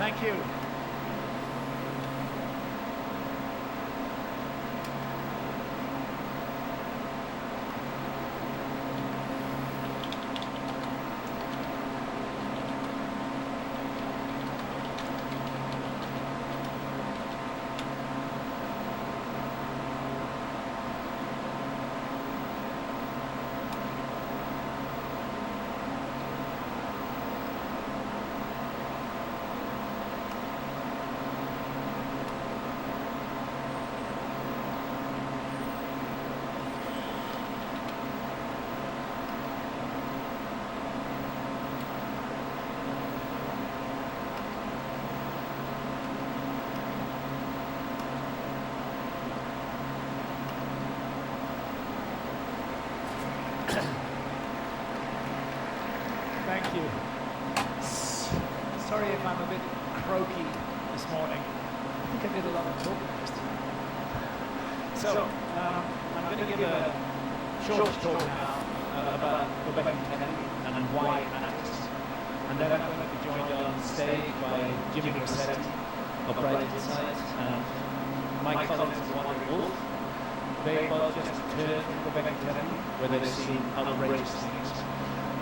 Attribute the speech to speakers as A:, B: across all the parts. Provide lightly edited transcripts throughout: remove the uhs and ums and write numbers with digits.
A: Thank you. Thank you. Sorry if I'm a bit croaky this morning. I think I did a lot of talking yesterday. So, I'm going to give a short talk now about Quebec and why it matters. And then I'm going to be joined on stage by Jimmy Rossetti of Bright Insight and my colleagues of Wandering Wolf. They both just returned from Quebec where they've seen outrageous things.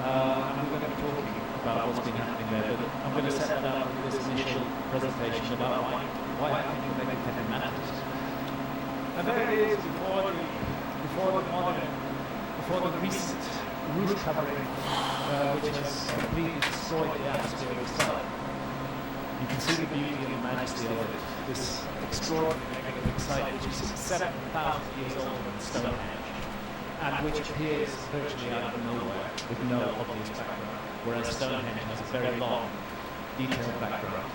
A: And we're going to be talking about what's been happening there, but I'm going to set that up with this initial presentation about why I think Quebec matters. And there it is before the recent roof covering, which has completely destroyed the atmosphere of the site. You can see the beauty and the majesty of it. This extraordinary megalithic site, which is 7,000 years older than Stonehenge, and which appears virtually out of nowhere with no obvious background, whereas Stonehenge has a very long, detailed background.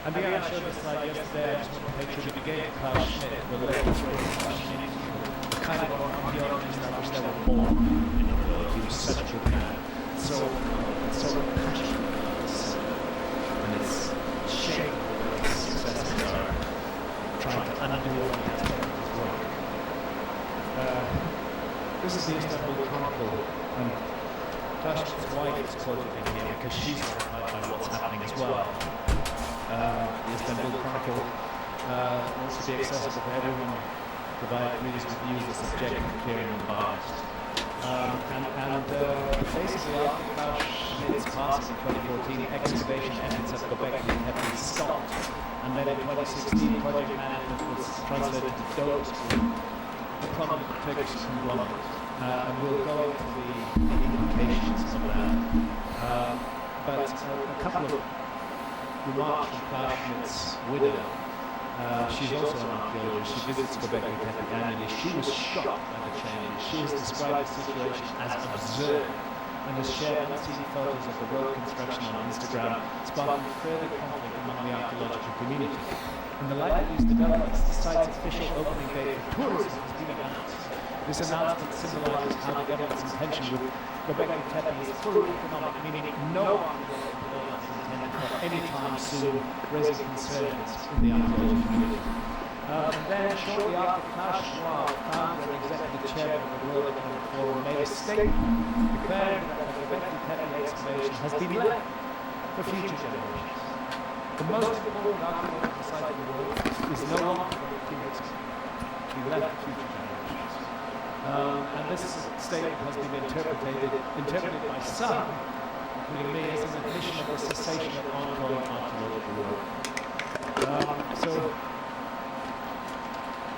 A: And the I showed this slide yesterday, I just want to pay tribute again to Klaus Schmidt, the late Klaus Schmidt, the kind of archaeologist I wish they were born in the world. He was such a good man, so passionate about this, and it's shame that his successors are trying to undo all the aspects of his work. This is the Istanbul Chronicle, and Klaus' wife is quoted in here because she's horrified by what's happening as well. The Istanbul Chronicle wants to be accessible to everyone, provided readers with views that subject to clearing and biased. Basically, after Klaus Schmidt's passing in 2014, excavation efforts at Göbekli Tepe stopped, and then in 2016, project management was translated to Doğuş Group, a prominent Turkish conglomerate, and we'll go into the implications of that. But a couple of remarks from Klaus Schmidt's widow. She's also an archaeologist. She visits Göbekli Tepe annually. She was shocked by the change. She has described the situation as absurd and has shared unseen photos of the road construction on Instagram, sparking further conflict among the archaeological community. In the light of these developments, the site's official opening date for tourism has been announced. This announcement symbolizes how the government's intention with Göbekli Tepe is fully economic, meaning no one will intended for any time soon, raising concerns in the archaeology community. And then shortly after, Klaus Schwab, founder and executive chairman of the World Economic Forum, made a statement declaring that the Göbekli Tepe excavation has been left for future generations. The most important archaeological site in the world is no longer going to be left for future generations. And this statement has been interpreted by some, including me, as an admission of the cessation of ongoing archaeological work. So,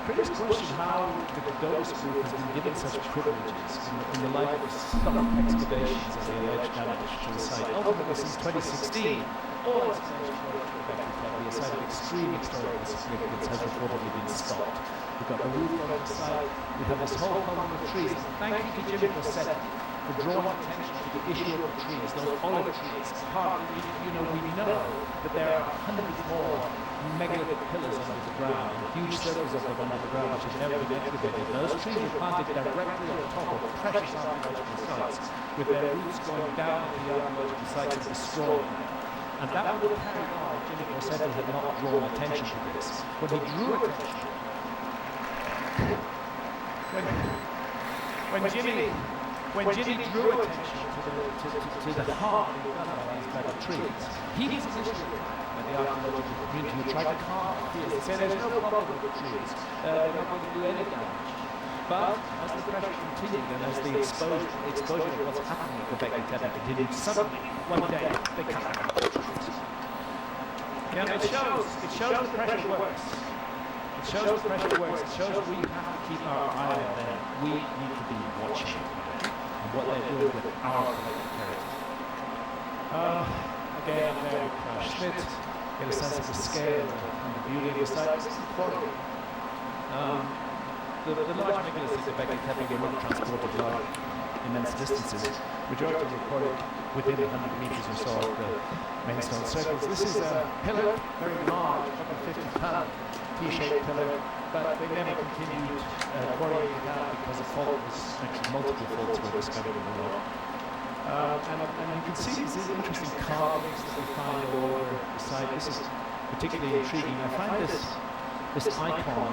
A: critics question how the Gygesz group has been given such privileges in the light of stop excavations of the alleged damage to the site. Ultimately, since 2016, all excavations of the Göbekli Tepe, a site of extreme historical significance, has reportedly been stopped. We've got the roof on the site, we have this whole column of trees. Thank you to Jimmy for drawing attention to the issue of the trees, those olive trees. We know that there are hundreds more megalithic pillars under the ground, huge circles of them under the ground which have never been excavated. Those trees were planted directly on top of precious archaeological sites, with their roots going down into the archaeological sites and destroying them. And that would have carried on if Jimmy Grosseto had not drawn attention to this. When he drew attention, when Jimmy drew attention to the harm being done by these metal trees, he was initially by the archaeological community who tried to calm the fears. They said there's no problem with the trees, they're not going to do any damage. But as the pressure continued and as the exposure of what's happening at the Göbekli Tepe continued, suddenly, one day, they cut down the trees. Yeah, it shows the pressure works. It shows the pressure works. It shows we have to keep our eye on them. We need to be watching and what they're doing with our collective heritage. Again, I'm there with Klaus Schmidt, get a sense of the scale and the beauty of the site. This is the quarry. The large megaliths at Göbekli Tepe were not transported large, immense distances. Majority were quarried within 100 meters or so of the main stone circles. This is a pillar, very large, about 50-ton T-shaped pillar, but they never continued quarrying it out because a fault was actually multiple faults were discovered in the rock. And you can see these interesting carvings that we find all over the site. This is particularly intriguing. I find this icon,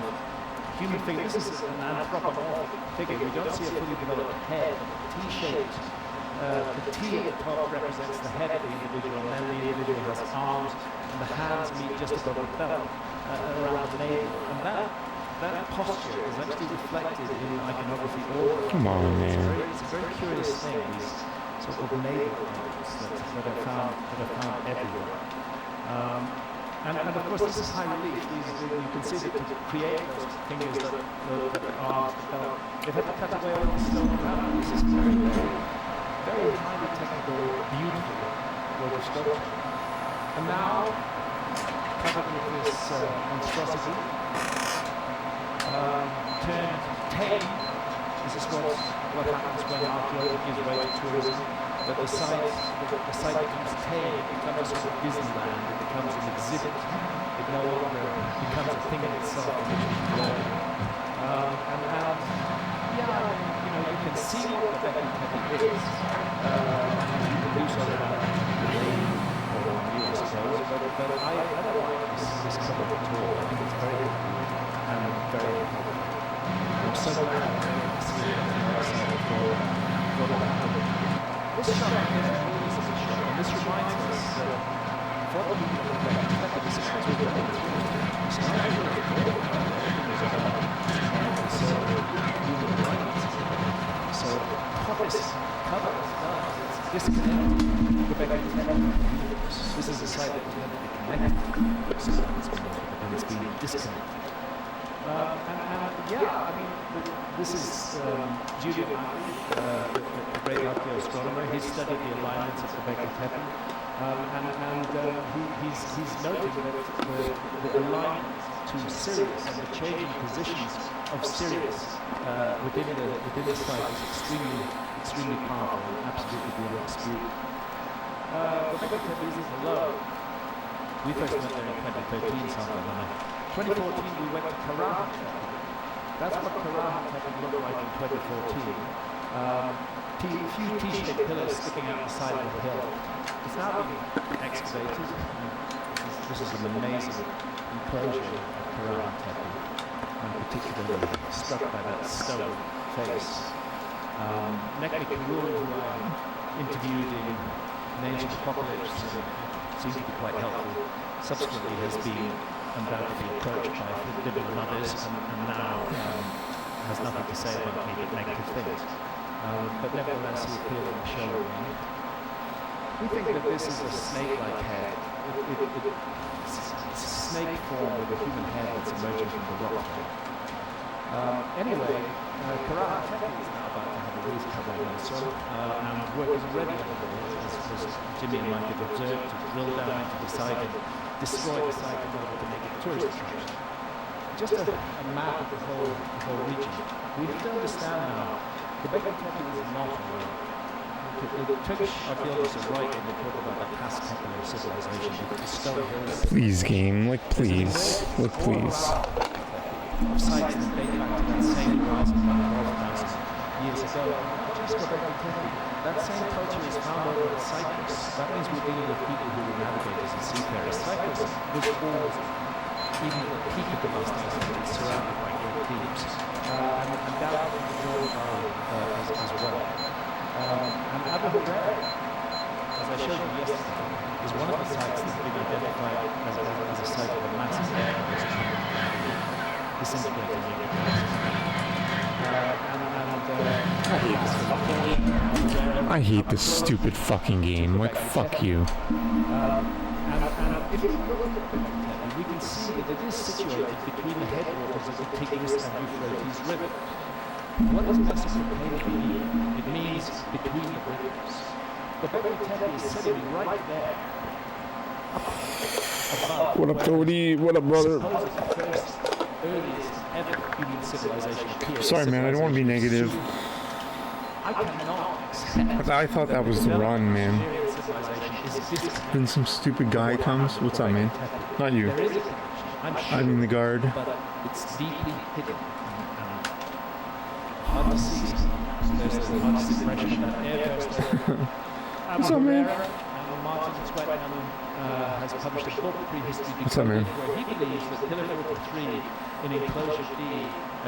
A: human figure. This is an anthropomorphic figure. We don't see a fully developed head, T-shaped. The T at the top represents the head of the individual, and then the individual has arms, and the hands meet just above the belt, around the navel. And that posture is actually reflected in iconography all over.
B: Come on, man.
A: It's a very curious thing, these sort of navel images that are found everywhere. And of course, this is high relief. You can see that to create those fingers that are they've had to cut away all the stone around. This is very, very highly technical, beautiful work of sculpture. And now, covered with this monstrosity, turned tame. This is what happens when archaeology gives way to tourism. That the site becomes tame, it becomes a sort of Disneyland, it becomes an exhibit. It no longer becomes a thing in itself in which you learn. You can see what the Göbekli Tepe is. You can do so without believing or you, I suppose. But I don't like this cover at all. I think it's very good and very important. I'm so glad to see it for the this shot is a shot, and this reminds us that for the people of Göbekli Tepe, this is what we're going through. It's not really everything is about human rights. So what this cover does is disconnect Göbekli Tepe from the universe. This is a site that was meant to be connected to the universe, and it's being disconnected. This is Julian Murray, the great archaeoastronomer. He's studied the alignments of Göbekli Tepe, he's noting that the alignment to Sirius and the changing positions of Sirius within the site is extremely powerful and absolutely beyond dispute. Göbekli Tepe isn't alone. We first went there in 2013 something like that. 2014 we went to Karahan Tepe. That's what Karahan Tepe looked like in 2014. Few T-shaped pillars sticking out the side of the hill. It's now been excavated. This is an amazing enclosure of Karahan Tepe. I'm particularly struck by that stone face. Nekli Karun, who I interviewed in Ancient Apocalypse, seems to be quite helpful, subsequently has been undoubtedly approached by liberal mothers and now has nothing to say about me but negative things. But nevertheless, he appeared on the show with me. We think that this is a snake-like head. It's a snake form with a human head that's emerging from the rock. Anyway, Karahan Tepe is now about to have a roof covering also, and work is already underway, as Jimmy and Mike have observed, to drill down into the site and destroy the site in order to make it a tourist attraction. Just a map of the whole region. We need to understand now, Göbekli Tepe is not a world. The Turkish archaeologists are right when they talk about the past Tepe civilization. The stone hills.
B: Please, game. Like, please. Like, please.
A: Of sites that date back to that same horizon about 12,000 years ago. Just Göbekli Tepe. That same culture is found over in Cyprus. That means we're dealing with people who were navigators and seafarers. Cyprus was always, even at the peak of the last century, surrounded by Europeans. And down in the Jordan Valley as well. And Abu Hurairah, as I showed you yesterday, is one of the sites that's been identified as a site of a massive disintegrating
B: I hate this stupid fucking game. Like, fuck you.
A: And if you look at the Tepe, we can see that it is situated between the headwaters of the Tigris and Euphrates River. What does Mesopotamia mean? It means between the rivers. Göbekli Tepe is sitting right there. Above.
B: What up, Cody? What up, brother?
A: Earliest ever human civilization appeared.
B: Sorry, man. I don't want to be negative.
A: I cannot accept.
B: I thought that was the run, man. Then some stupid guy comes. What's up, man? Not you. I mean the guard.
A: But it's deeply hidden. Hard to see. There's a much suppression of air.
B: What's up, man?
A: Martin Sweatman has published a book, Prehistory Decoded, where he believes that Pillar 43 in Enclosure D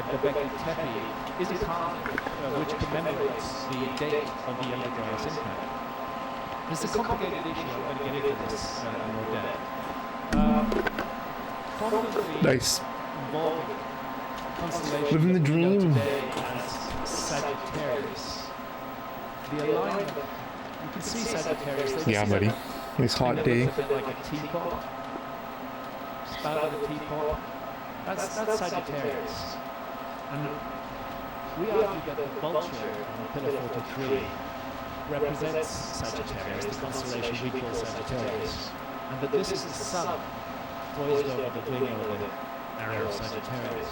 A: at Göbekli Tepe is a carving which commemorates the date of the Younger Dryas impact. It's a complicated issue. I'm going to get into this in more depth. Probably
B: Nice.
A: involving constellation
B: Living the dream.
A: as Sagittarius. The alignment. You can see Sagittarius.
B: Yeah, buddy. Nice hot day.
A: Like a teapot. Spout of a teapot. That's Sagittarius. And we argue that the vulture on Pillar 43 represents Sagittarius, the constellation we call Sagittarius. And that this is the sun poised over the wing of the arrow of Sagittarius.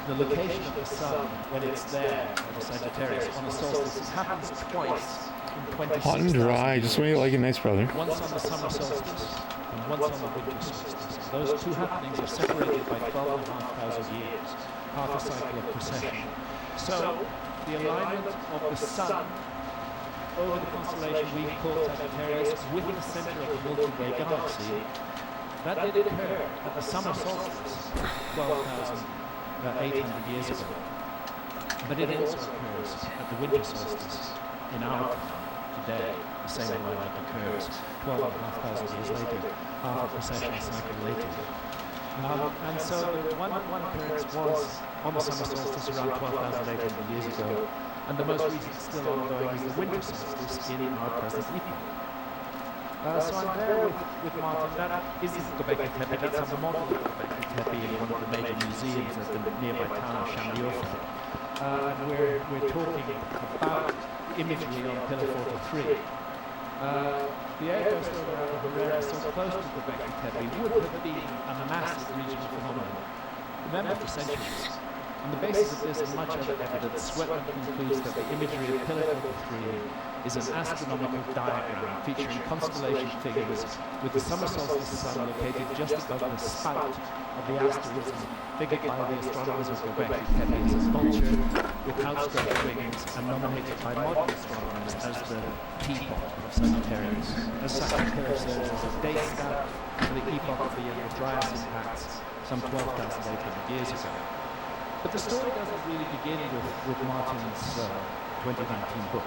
A: The location of the sun, when it's there, over Sagittarius, on a solstice, happens twice in 26,000
B: Hot and dry, just when you like it nice, brother.
A: Once on the summer solstice, and once on the winter solstice. Those two happenings are separated by 12,500 years, half a cycle of precession. So, the alignment of the sun over the constellation we call Sagittarius with the center of the Milky Way galaxy, that did occur at the summer solstice, 12,800 years ago. But it also occurs at the winter solstice in our time today, the same alignment occurs 12,500 years later, half a precessional cycle later. And so the one occurrence was on the summer solstice around 12,800 years ago, and the most recent still ongoing is the winter solstice in our present epoch. So I'm there with Martin. That isn't Göbekli Tepe, that's a model of Göbekli Tepe in one of the major museums at the nearby town of Şanlıurfa. And we're talking about imagery on Pillar 43. The airburst over Abu Hurairah, so close to Göbekli Tepe, would have been a massive regional phenomenon. Remember, for centuries, On the basis of this and much other evidence, Sweatman concludes that the imagery of Pillar 43 is an astronomical diagram featuring constellation figures with the summer solstice sun located just above the spout of the asterism figured by the astronomers of Göbekli Tepe as a vulture with outstretched wings and nominated by modern astronomers as the teapot of Sagittarius. As such, the pillar serves as a date stamp for the epoch of the Dryas impacts some 12,800 years ago. But the story doesn't really begin with Martin's 2019 book.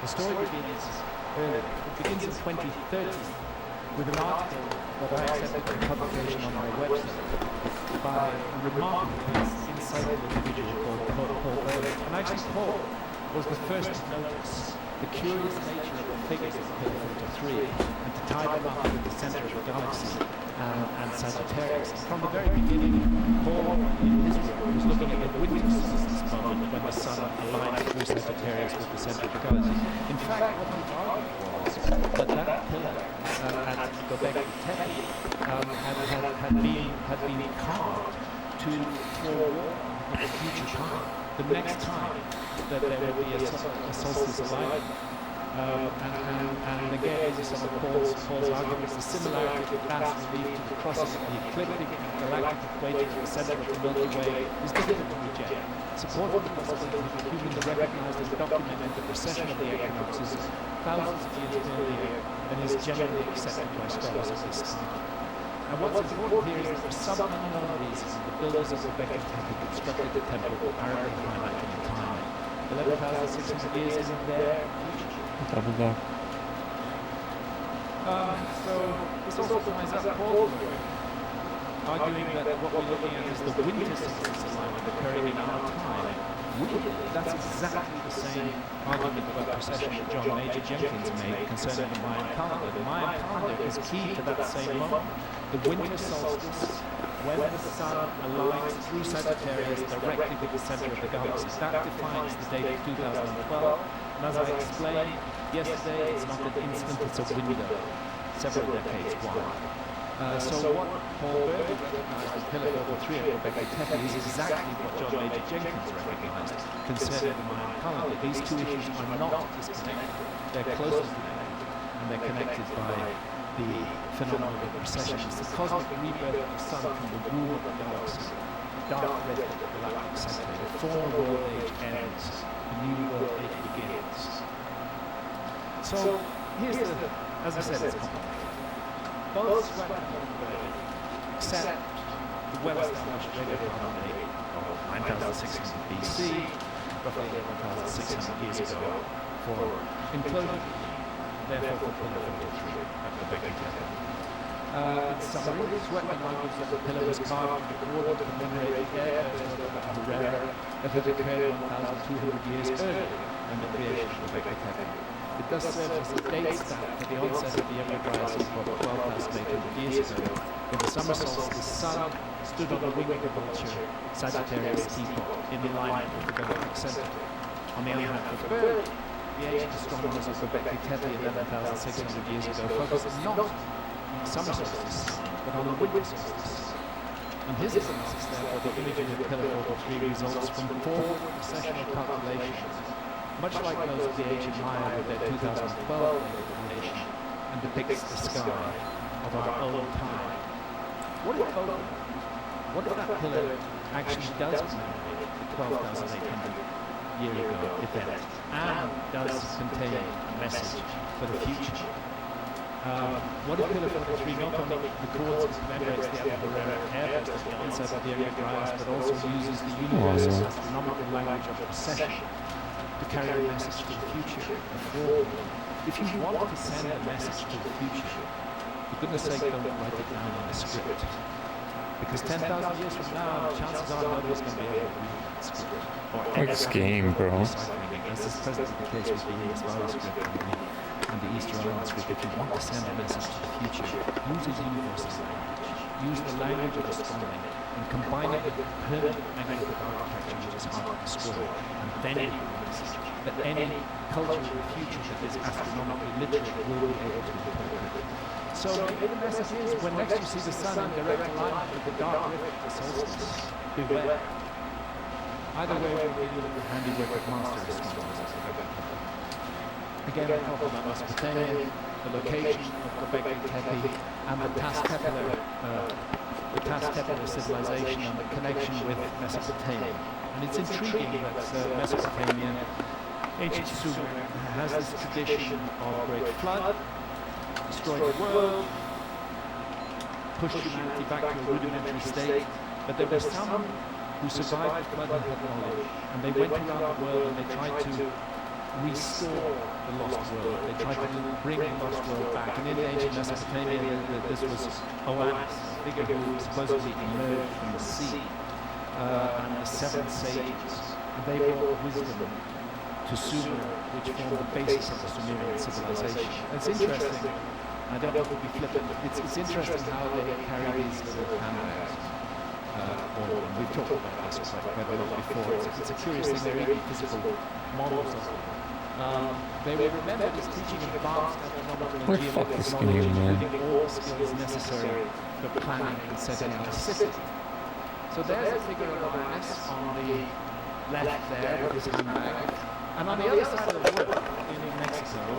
A: The story begins earlier. It begins in 2013 with an article that I accepted for publication on my website by a remarkably insightful individual called Paul Berwick. And actually Paul was the first to notice the curious nature of the figures of Pillar 43 and to tie them up with the center of the galaxy and Sagittarius. From the very beginning, Paul, in his work, was looking at the winter solstice moment when the sun aligned through Sagittarius with the center of the galaxy. In fact, what he argued was that pillar at Göbekli Tepe had been carved to forewarn of the future time. The next time that there would be a solstice alignment. And again, as some of Paul's arguments, the similarity of vast relief to the crosses of the ecliptic and galactic equator at the center of the Milky Way is difficult to reject, supporting the possibility that humans recognized and documented the precession of the equinoxes thousands of years earlier than is generally accepted by scholars of this time. And what's important here is that for some unknown reason, the builders of Göbekli Tepe constructed the temple apparently highlighting the time. 11,600 years isn't their future.
B: Double dog.
A: So this also ties up Paul's work, arguing that what we're looking at is the winter solstice alignment occurring in our time. Weirdly, that's exactly the same argument about precession that John Major Jenkins made concerning the Mayan calendar. The Mayan calendar is key to that same moment. The winter solstice, when the sun aligns through Sagittarius directly with the center of the galaxy. That defines the date of 2012. And as I explained yesterday, it's not an instant, it's a window, several decades wide. So what Paul Berwick recognized with Pillar 43 at Göbekli Tepe is exactly what John Major Jenkins recognized concerning the Mayan calendar. These two issues are not disconnected. They're closely connected, and they're connected by the phenomenon of precession. It's the cosmic rebirth of the sun from the womb of the galaxy, dark red of the galactic center. The former world age ends, the new world age begins. So here's the, as I said, it's complicated. Both Sweatman and Berwick accept the well-established rebrand date of 9,600 BC, roughly 11,600 years ago, for implosion, therefore for Pillar 43 at Göbekli Tepe. In summary, Sweatman argues that the pillar was carved with the order to commemorate the airburst of Abu Huraira that had occurred 1,200 years earlier than the creation of Göbekli Tepe. It does serve as a date stamp for the onset of the Dryas epoch 12,800 years ago, when the summer solstice sun stood on the wing of the vulture, Sagittarius epoch, in alignment with the galactic center. On the other hand, for Berwick, the ancient astronomers of Göbekli Tepe 11,600 years ago focused not on the summer solstice, but on the winter solstice. On his analysis, therefore, the imagery of Pillar 43 results from forward precessional calculations, much like those of the ancient Maya with their 2012 calculation, and depicts the sky of our own time. What if both? What if that pillar actually does commemorate the 12,800 year ago event and does contain a message for the future? What if Pillar 43 not only records and commemorates the Abu Huraira airburst at the onset of the Dryas, but also uses the universal astronomical language of precession to carry a message to the future, the forward? If you want to send a message to the future, for goodness sake, don't write it down in a script. Because 10,000 years from now, chances are nobody's going to be able to read that script.
B: X game, bro.
A: As is presently the case with the English Valley script and the Easter Island script. If you want to send a message to the future, use a universal language. Use the language of astronomy and combine it with permanent magnetic architecture, which is hard to destroy, and then it that any culture in the future that is astronomically literate will be able to interpret. So maybe the message is, when next you see the sun in direct alignment with the dark rift of the solstice, beware. Either way, we're dealing with the handiwork of master scholars. Again, I'm talking about Mesopotamia, the location of Göbekli Tepe, and the past Tepe civilization and the connection with Mesopotamia. And it's intriguing that Mesopotamia, ancient Sumer, has this tradition of great flood, destroyed the world, pushed humanity back to a rudimentary state, but there were some who survived the flood and had knowledge, and they went around the world and they tried to restore the lost world. They tried to bring the lost world back. And in ancient Mesopotamia, this was Oannes, a figure who supposedly emerged from the sea, and the seven sages. And they brought wisdom to Sumer, which formed the basis of the Sumerian civilization. And it's interesting, I don't want to be flippant, it's interesting how they carry these little handbags. All of them. We've talked about this quite a lot before. It's a curious thing, they're even physical models of them. They were remembered as teaching advanced astronomical and geological knowledge, including all skills necessary for planning and setting out a city. So there's a figure of Oannes on the left there with his handbag. And on the other side of the world, in Mexico,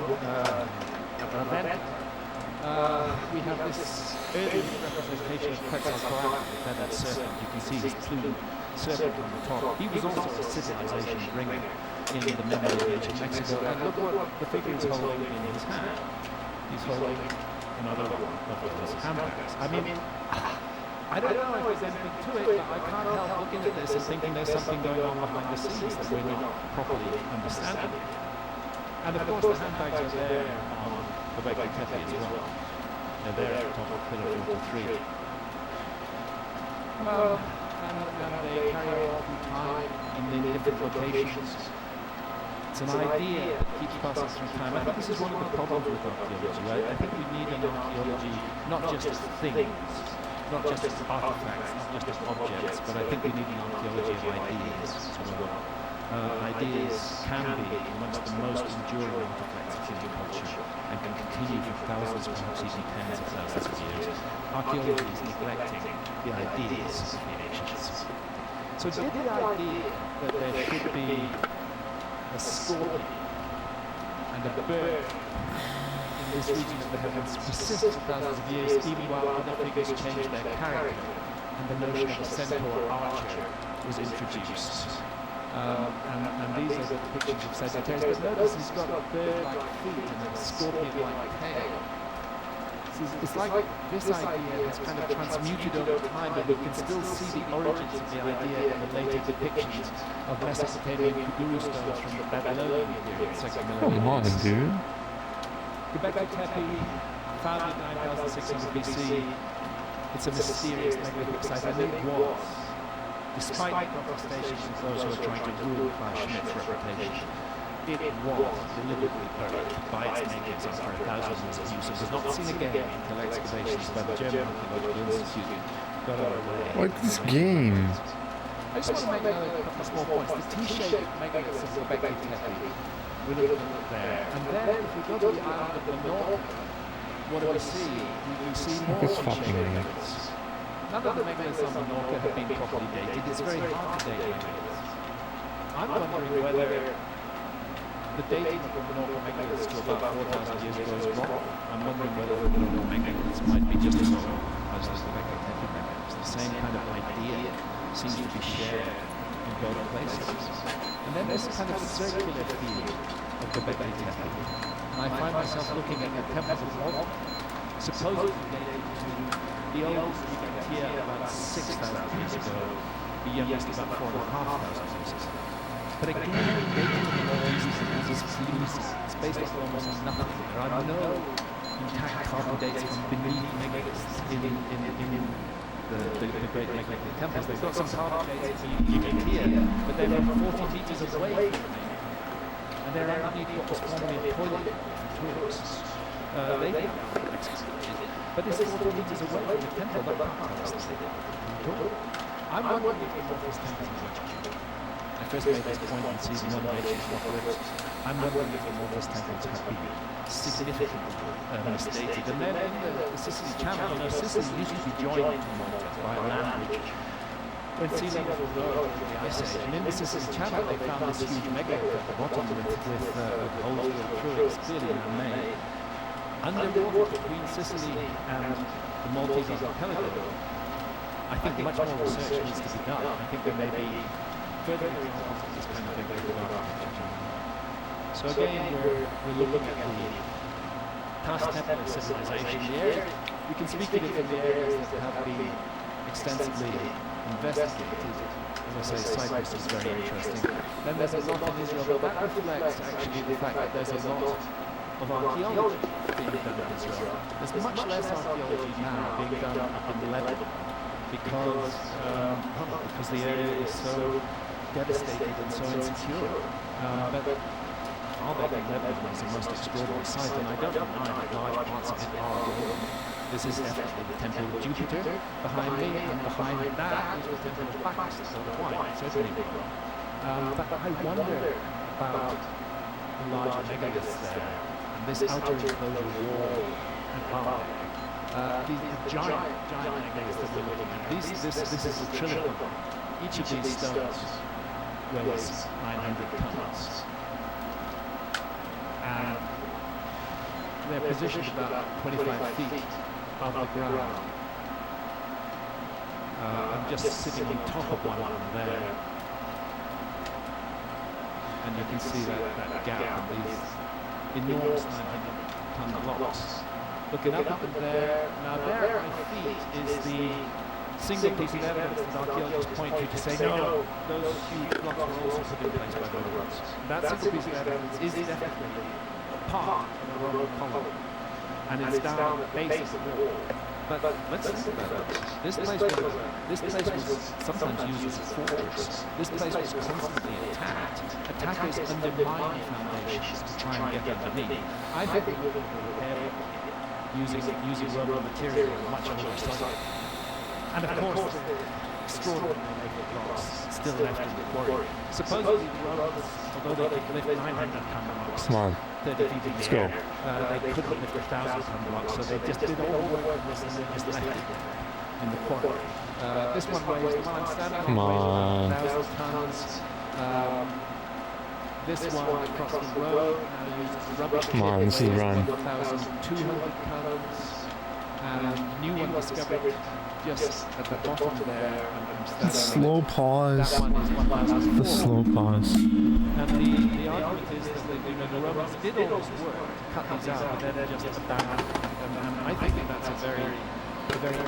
A: we have this early representation of Quetzalcoatl, the feathered serpent. You can see his plumed serpent on the top. He was also a civilization bringer in the memory of ancient Mexico. And look what the figure is holding in his hand. He's holding another one of those handbags. I mean, I don't know if there's anything to it, but I can't help looking at this and thinking there's something going on behind the scenes that we're not properly understanding. And of course the handbags are there on the Göbekli Tepe as well. They're there at the top of Pillar 43. And they carry on through time in different locations. It's an idea that keeps passing through time. I think this is one of the problems with archaeology. I think we need an archaeology not just as things, not just as artifacts, not just as objects, but I think we need an archaeology of ideas as well. Ideas can be amongst the most enduring artifacts of human culture and can continue for thousands, perhaps even tens of thousands of years. Archaeology is neglecting the ideas of the ancients. So did the idea that there should be a scorpion and a bird in this region of the heavens persist for thousands of years, even while other figures changed their character, and the notion of a centaur archer was introduced. And these are the depictions of Sagittarius, but notice he's got bird-like feet and a scorpion-like tail. It's like this idea has kind of transmuted over time, but we can still see the origins of the idea in the later depictions of Mesopotamian guru stones from the Babylonian period, 2nd millennium.
B: Come on, dude.
A: Göbekli Tepe, founded 9600 BC. It's a mysterious, magnificent site, and it was, despite the protestations of those who are trying to ruin Klaus Schmidt's reputation, it was deliberately buried by its makers after 1,000 years of use and was not seen again until excavations by the German Archaeological Institute got underway.
B: Like this game.
A: I just want to make a couple of small points. The T-shaped megaliths of Göbekli Tepe, we look there. And then if we go to the island of Menorca, what do we see? We see more T-shaped megaliths. None of the megaliths on Menorca have been properly dated. It's very hard to date megaliths. I'm wondering whether the dating of the Menorca megaliths to about 4,000 years ago is wrong. I'm wondering whether the Menorca megaliths might be just as old as the Göbekli Tepe megaliths. The same kind of idea seems to be shared in both places. And then this kind of circular theme of Göbekli Tepe. And I find myself looking at the temples of Olga, supposedly dated to the oldest we get here about 6,000 years ago, the youngest about 4,500 years ago. But again, dating of all these things is elusive. It's based on almost nothing. There are no intact carbon dates from beneath megaliths in the great megalithic temples. They've got some carbon dates you get here, but they're 40 meters away from the main. And they're underneath what was formerly a toilet for tourists. They've been excavated, but this is 40 meters away from the temple. That can't tell us anything. I'm wondering if the Morphos temples are Egyptian. I first made this point in season 1 of Ancient Apocalypse. I'm wondering if the Morphos temples have been significantly misdated. And then in the Sicily Channel, Sicily used to be joined to Malta by a land bridge. when sea levels were low in the Ice Age. And in the Sicily Channel, they found this huge megalith at the bottom with holes drilled through it. It's clearly man-made. Underwater between Sicily and the Maltese archipelago, I think much more research needs to be done. I think there may be further examples of this kind of megalith architecture. So again, we're looking at the past temple civilization. We can speak of it from the areas that have been extensively investigated. As I say, Cyprus is very interesting. Then there's a lot in Israel, but that reflects actually the fact that there's a lot of archaeology being done in Israel. There's much less archaeology now being done up in Lebanon because the area is so devastated and so insecure. But Baalbek in Lebanon is the most extraordinary site, and I don't deny that large parts of it are Roman. This is definitely the Temple of Jupiter behind me, and behind that is the Temple of Bacchus, the white, certainly Roman. But I wonder about the large megaliths there, and this outer enclosure wall at Baalbek. These giant megaliths that we're looking at. This is the Trilicon. Each of these stones weighs 900 tons. And they're positioned about 25 feet above the ground. I'm just sitting on top of one of them there. And you can see that gap and these enormous 900-ton blocks. Looking up in there, now there at my feet is the single piece of evidence that archaeologists point to say, no, those huge blocks were also put in place by the Romans. That single piece of evidence is definitely a part of a Roman column, and it's down at the base of the wall. But let's think about this. This place was sometimes used as a fortress. This place was constantly attacked. Attackers undermined foundations to try and get underneath. I think we would repair using Roman material much older site. And of course, the extraordinary naked blocks still left in the quarry. Supposedly the Romans, although they could lift 900-ton blocks, 30 feet in the air, they couldn't lift 1,000-ton blocks, so they just did all the work and then just left it in the quarry. This one weighs, the one I'm standing on, weighs 1,000 tons. This one across the road now uses rubbish.
B: Come on, this is a run.
A: 1,200 tons. And new one discovered just at the bottom there.
B: Slow pause. The slow pause.
A: And the argument is that the Romans did all this work to cut these out, but then just abandoned them. And I think that's a very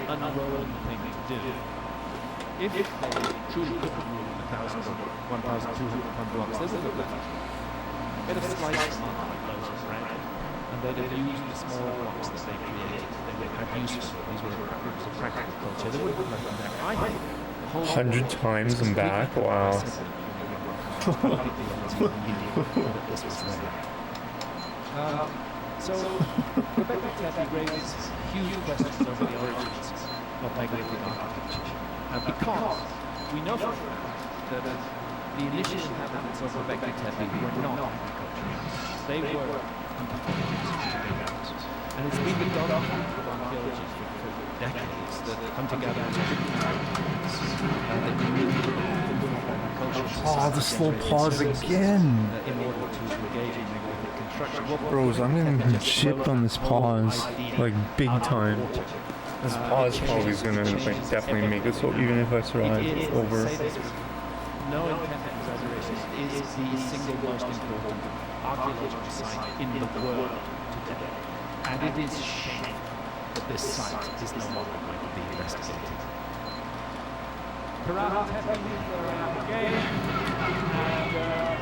A: un-Roman thing to do. If they truly couldn't move 1,000 or 1,200-ton blocks, they would have left. They'd have sliced them up like loaves of bread, and they'd have used the small blocks that they created. They would have had use for them. These were groups of practical culture. They wouldn't have left them there. I think the whole
B: 100 times and back? Wow.
A: So, Rebecca Tepe raises huge questions over the origins of megalithic architecture. Because we know for a fact that the initial inhabitants of Rebecca Tepe were not agriculturists. They were hunter-gatherers. And it's been the dominant of archaeology for decades that hunter-gatherers
B: Oh, the slow pause again.
A: In order to engage in megalithic construction.
B: Bros, I'm getting chipped on this pause, like big time. This pause probably is gonna like definitely make it so even if I survive over.
A: No intent exaggeration, is the single most important archaeological site in the world today. And it is a shame that this site is no longer going to be investigated. Parana Tepe, where I am again, and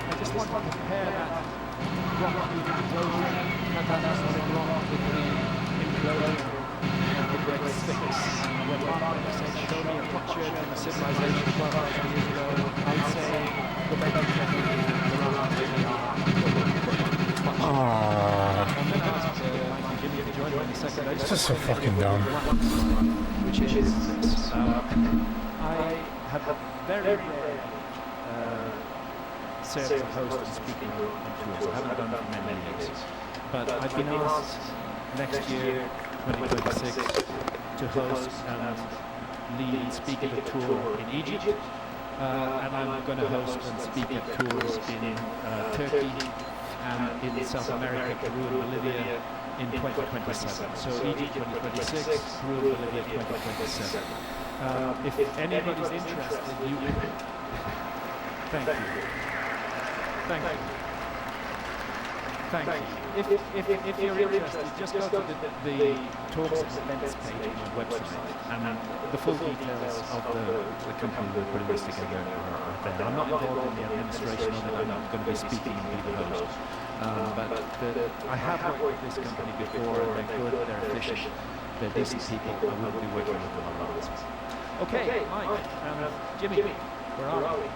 A: I just want to compare that rock enclosure, that Masonic rock with the enclosure of the Great Sphinx. And when Mark said, show me a picture of the civilization 12,000 years ago, I would say the Rebecca Tepe and Parana Tepe are. And then I asked Jimmy to join me in a second.
B: It's just so fucking dumb.
A: Which is this. I have very rarely served as a host and speaking on tours. I haven't done it for many years. But I've been asked next year, 2026, to host and lead and speak at a tour in Egypt, and I'm going to host and speak at tours in Turkey and in South America, Peru and Bolivia in 2027. So Egypt 2026, Peru and Bolivia 2027. If anybody's interested, you can... Thank you. Thank you. Thank you. If you're interested, just go to the talks and events page on my website, and the full details of the company that are putting this together are there. I'm not involved in the administration of it. I'm not going to be speaking and be the host. But I have worked with this company before, and they're good, they're efficient, they're decent people. I will be working with them a lot. Okay, Mike, Jimmy, where are we?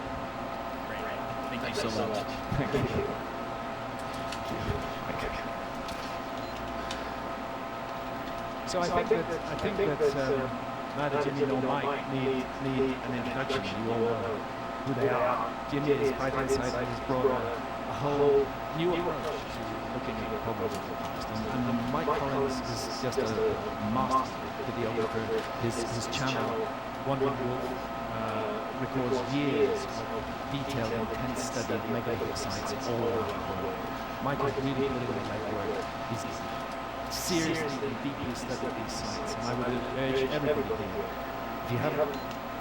C: Great. Thank you so much.
A: Thank you. So I think that neither Jimmy nor Mike need an introduction. You all know who they are. Jimmy is right inside. He's brought a whole new approach to looking at the problems of the past. And Mike Collins is just a master videographer. His channel, Wandering Wolf, records years of detailed, intense study of megalithic sites all over the world. Mike is really putting in the legwork. He's seriously and deeply studied these sites, and I would urge everybody here, if you haven't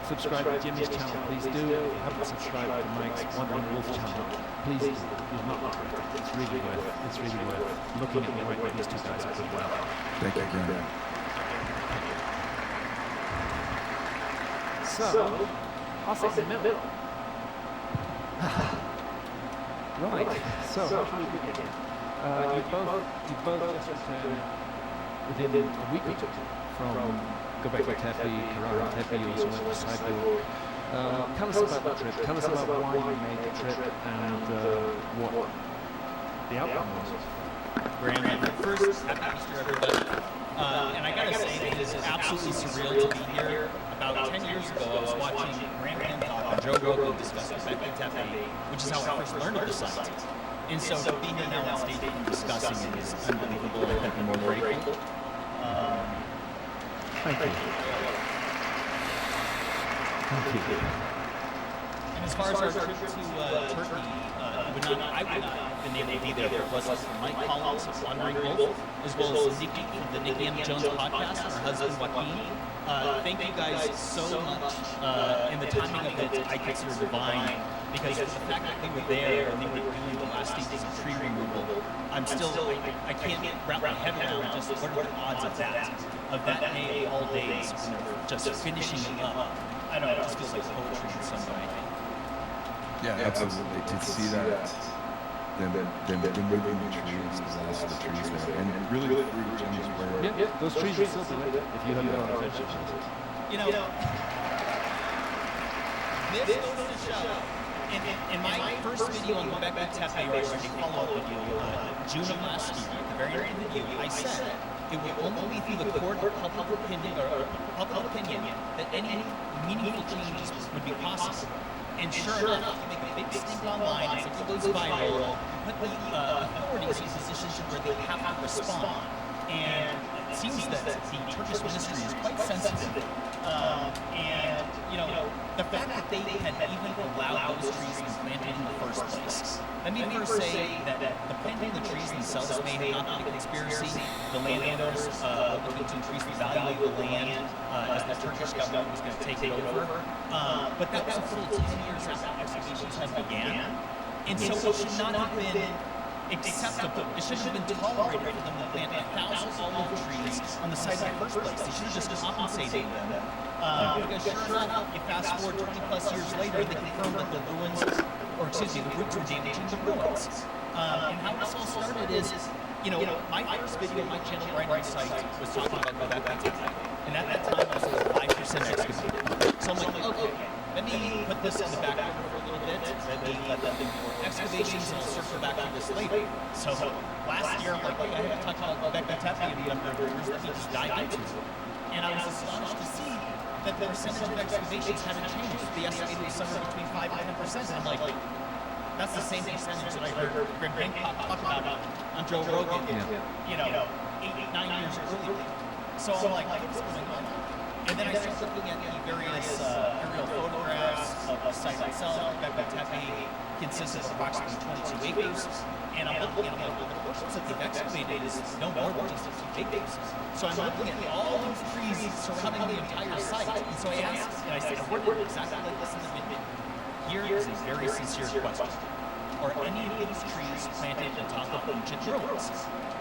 A: subscribed to Jimmy's channel, please do. If you haven't subscribed to Mike's Wandering Wolf channel, please do. You'll not regret it. It's really worth looking at the work that these two guys are putting out.
D: Thank you, Graham.
A: So, I'll sit in the middle. Right, so how should we begin? You both just returned within a week or two from Göbekli Tepe, Karahan Tepe, you also went to Cyborg. Tell us about the trip, tell us about why you made the trip and what the outcome was.
C: Graham, first, happy Easter, everybody. And I gotta say, it is absolutely surreal to be here. About 10 years ago, I was watching Graham Hancock and Joe Rogan discuss Göbekli Tepe, which is how I first learned of the site. And so to be here now on stage and discussing it is unbelievable, and I couldn't be more grateful.
A: Thank you. Thank you.
C: And as far as our trip to Turkey, I would not have been able to be there if it wasn't for Mike Collins of Wandering Wolf, as well as Nikki from the Nikki M. Jones podcast, and her husband Joaquin. Thank you guys so much. And the timing of it I consider divine, because the fact that they were there and they were doing the last stages of tree removal, I can't wrap my head around just what are the odds of that day of all days, just finishing it up. I don't know, it just feels like poetry in some way.
D: Yeah, absolutely. To see that, them removing the trees, the last of the trees there, and really the fruit trees where...
A: Yeah, those trees are still there if you have your own attention.
C: You know, this goes to show. In my first video on Göbekli Tepe, or a follow-up video, June of last year, at the very end of the video, I said it will only be through the court of public opinion that any meaningful changes would be possible. And sure enough, you make a big stink online, it goes viral, put the authorities in positions where they have to respond. And it seems that the Turkish ministry is quite sensitive. And, you know, the fact that they had even allowed those trees to be planted in the first place. Let me first say that the planting of the trees themselves may have not been a conspiracy. The landowners looking to increase the value of the land as the Turkish government was going to take it over. But that was a full 10 years after excavations had began. And so it should not have been acceptable. It shouldn't have been tolerated for them to plant 1,000 olive trees on the site in the first place. They should have just compensated them. Because sure enough, you fast forward 20 plus years later, they confirmed that the roots were damaging the ruins. And how this all started is, you know, my first video on my channel right on site was talking about Göbekli Tepe. And at that time, I was 5% excavated. So I'm like, okay, let me put this in the back burner for a little bit. Let them do more excavations, and I'll circle back to this later. So last year, I'm like, hey, I haven't talked about Göbekli Tepe in a number of years. Let me just dive into it. And I was astonished to see that the percentage of excavations hadn't changed. The estimated was somewhere between 5 and 10%. And I'm like, that's the same percentage that I heard Graham Hancock talk about on Joe Rogan, you know, 8, 9 years earlier. So I'm like, what's going on? And then I started looking at the various aerial photographs of the site itself. Göbekli Tepe consists of approximately 22 acres. And I'm looking at the portions that they've excavated is no more than just a few acres. So I'm looking at all those trees surrounding the entire site. And so I asked, and I said, where did exactly like this in the video? Here is a very sincere question. Are any of these trees planted on top of ancient ruins?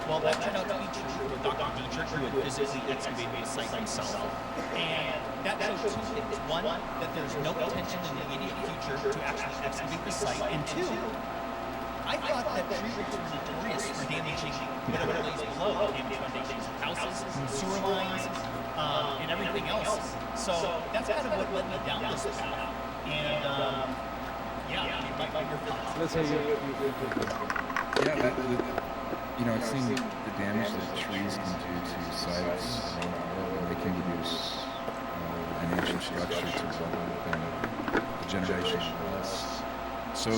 C: Well, that turned out to be true with Dr. Dietrich, who had physically excavated the site himself. And that showed two things. One, that there's no intention in the immediate future to actually excavate the site. And two, I thought that tree roots were notorious for damaging whatever lays below, damaging foundations of houses, sewer lines, and everything else. So that's kind of what led me down this path. And yeah, I mean, your thoughts.
A: Let's say
D: Yeah, I've seen the damage that trees can do to sites around the world, and they can reduce an ancient structure to level within a generation or less. So,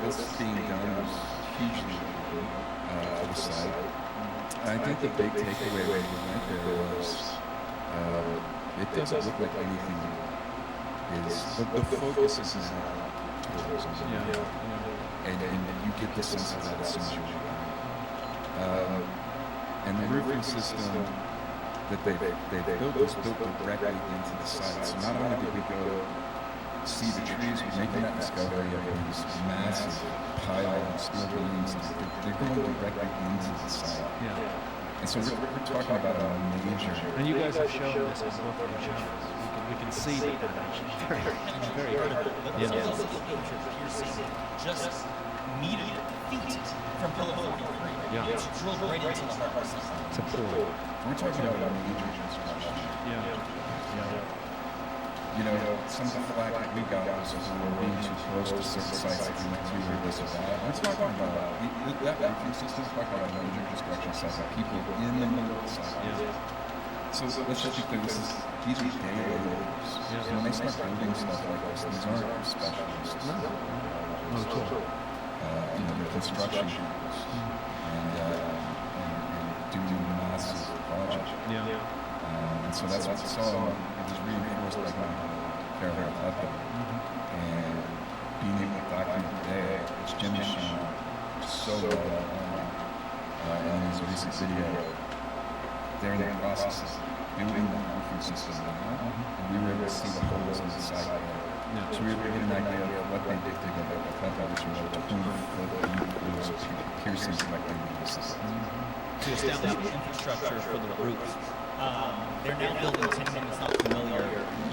D: this being done was hugely important for the site. And I think the big takeaway when we went there was it doesn't look like anything is, the focus is now tourism. And you get the sense of that as soon as you walk in. And the roofing system that they built was built directly into the site. So not only did we go see the trees, we're making that discovery of these massive pile of steel beams. They're going directly into the site. And so we're talking about a major...
A: And you guys have shown this as well. We can see the damage. Very critical.
C: Just meters, feet from Pillar 43.
A: Yeah.
C: It's drilled right into the heart of the system.
A: It's a pool.
D: We're talking about a major construction. Some of the flack that we got was for being too close to certain sites that we went to or this or that. We're talking about that roofing system, we're talking about a major construction site, that people in the middle of the site. So let's just be clear, these are day laborers. So when they start building stuff like this, these aren't specialists. The construction crews and doing massive projects. And so that's what we saw. It was reinforced by going to Göbekli Tepe and being able to document the day, which Jim has shown so well in his recent video. They're in the process of building the roofing system now, and we were able to see the holes in the side there. So we were able to get an idea of what they did to Göbekli Tepe, which was a 20-foot piercing directly into the system.
C: To establish the infrastructure for the roof. They're now building, to anyone that's not familiar,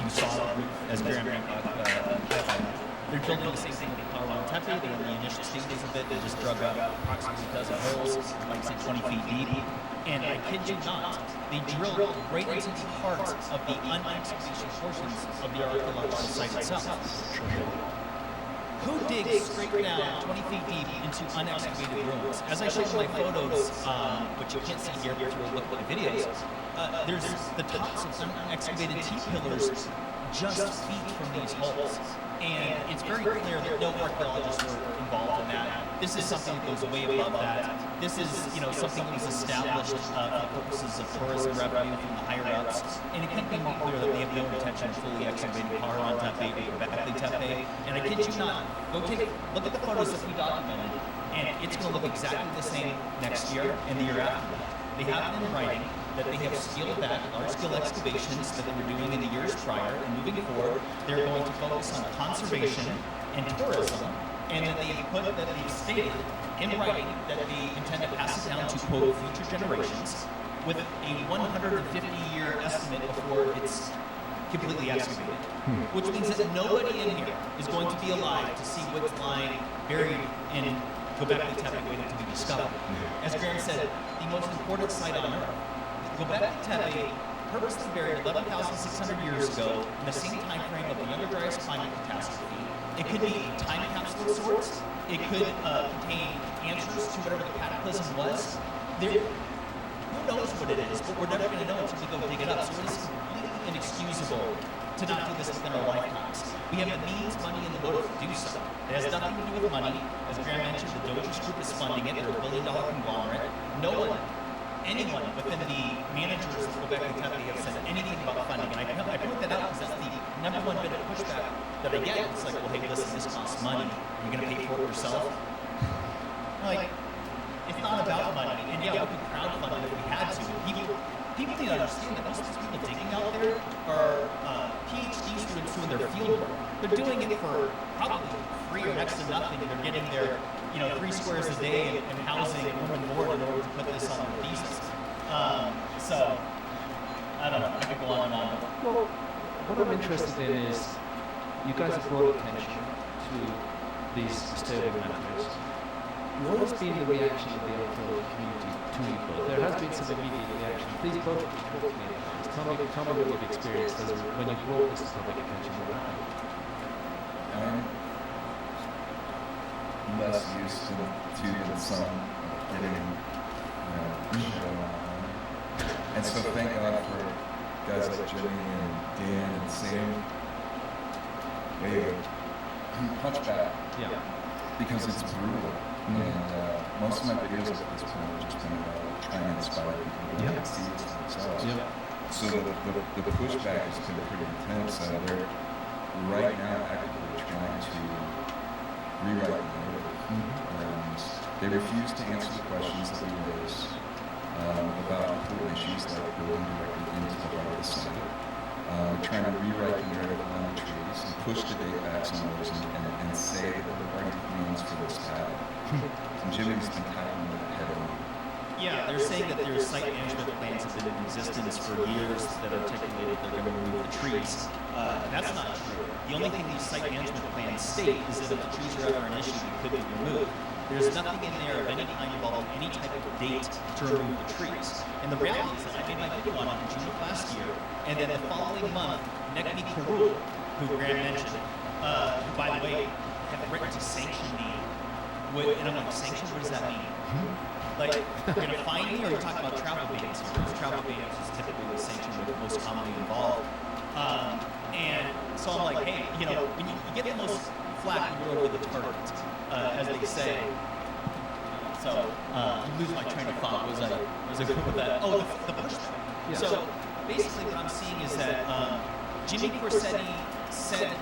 C: you saw the roof as Graham highlighted. They're building the same thing with Colorado Tepe. They're in the initial stages of it. They just drug up approximately a dozen holes, like say 20 feet deep. And I kid you not, they drilled right into the heart of the unexcavated portions of the archaeological site itself. Who digs straight down 20 feet deep into unexcavated ruins? As I showed in my photos, which you can't see here, but you will look at the videos, there's the tops of unexcavated T-pillars just feet from these holes. And it's very clear that no archaeologists were involved in that. This is something that goes way above that. This is, something that was established for the purposes of tourism revenue from the higher-ups. And it couldn't be more clear that they have no intention of fully excavating Colorado Tepe or Göbekli Tepe. And I kid you not, look at the photos that we documented, and it's going to look exactly the same next year and the year after that. They have it in writing that they have scaled back large-scale excavations that they were doing in the years prior, and moving forward, they're going to focus on conservation and tourism, and that they've stated in writing that they intend to pass it down to, quote, future generations with a 150-year estimate before it's completely excavated. Which means that nobody in here is going to be alive to see what's lying buried in Göbekli Tepe waiting to be discovered. As Graham said, the most important site on Earth. Göbekli Tepe purposely buried 11,600 years ago in the same time frame of the Younger Dryas climate catastrophe. It could be a time capsule of sorts. It could contain answers to whatever the cataclysm was. Who knows what it is, but we're never going to know until we go dig it up. So it is completely inexcusable to not do this within our lifetimes. We have the means, money, and the motive to do so. It has nothing to do with money. As Graham mentioned, the Gygesz Group is funding it. They're a billion-dollar conglomerate. Anyone within the managers of Göbekli Tepe have said anything about funding, and I number one bit of pushback that I get is like, well, hey, listen, this costs money. You're going to pay for it yourself? Like, it's not about money. And yeah, we could crowdfund it if we had to. People need to understand that most of these people digging out there are PhD students doing their field work. They're doing it for probably free or next to nothing. They're getting their, 3 squares a day and housing and room and board in order to put this on their thesis. So, I don't know. I could go on and on.
A: Well, what I'm interested in is you guys have brought attention to these disturbing matters. What has been the reaction of the archaeology community to you both? There has been some immediate reaction. Please both talk to me about this. Tell me what you've experienced when you brought this to public attention. What happened?
D: I'm less used to the sun getting, shit on. And so thank God for guys like Jimmy and Dan and Sam. They punch back.
A: Yeah.
D: Because it's brutal. And most of my videos at this point have just been about trying to inspire people to see it themselves.
A: Yeah.
D: So the pushback has been pretty intense. They're right now actively trying to rewrite the narrative. And they refuse to answer the questions that we raise about important issues like building directly into the heart of the site. Trying to rewrite the narrative around the trees and push the date backs on those and say that there are plans for this to happen. And Jimmy's been tackling that head on.
C: Yeah, they're saying that their site management plans have been in existence for years that articulated they're going to remove the trees. That's not true. The only thing these site management plans state is that if the trees are ever an issue, they could be removed. There's nothing in there of any kind involving any type of date to remove the trees. And the reality is that I made my video on it in June of last year, and then the following month, Nekni Karul, who Graham mentioned, who, by the way, had written to sanction me. And I'm like, sanction? What does that mean? Like, you're going to fine me, or you're talking about travel bans? Because travel bans is typically the sanction we're most commonly involved. And so I'm like, hey, when you get the most flack, you go over the target, as they say. So, you lose my train of thought. Was I good with that? Oh, the pushback. Yeah. So, basically what I'm seeing is that Jimmy Corsetti said,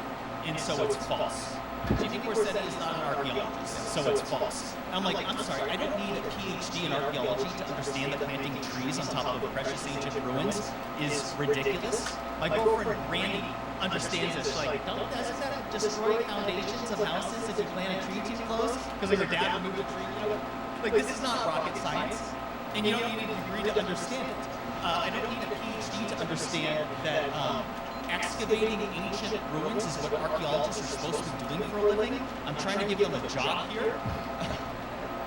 C: and so it's false. Jimmy Corsetti is not an archaeologist, so it's false. I'm like, I'm sorry, I don't need a PhD in archaeology to understand that planting trees on top of precious ancient ruins is ridiculous. My girlfriend Randy understands this. Like, doesn't that destroy foundations of houses if you plant a tree too close? Because like your dad removed a tree, Like, this is not rocket science, and you don't need a degree to understand it. I don't need a PhD to understand that excavating ancient ruins is what archaeologists are supposed to be doing for a living. I'm trying to give them a job here,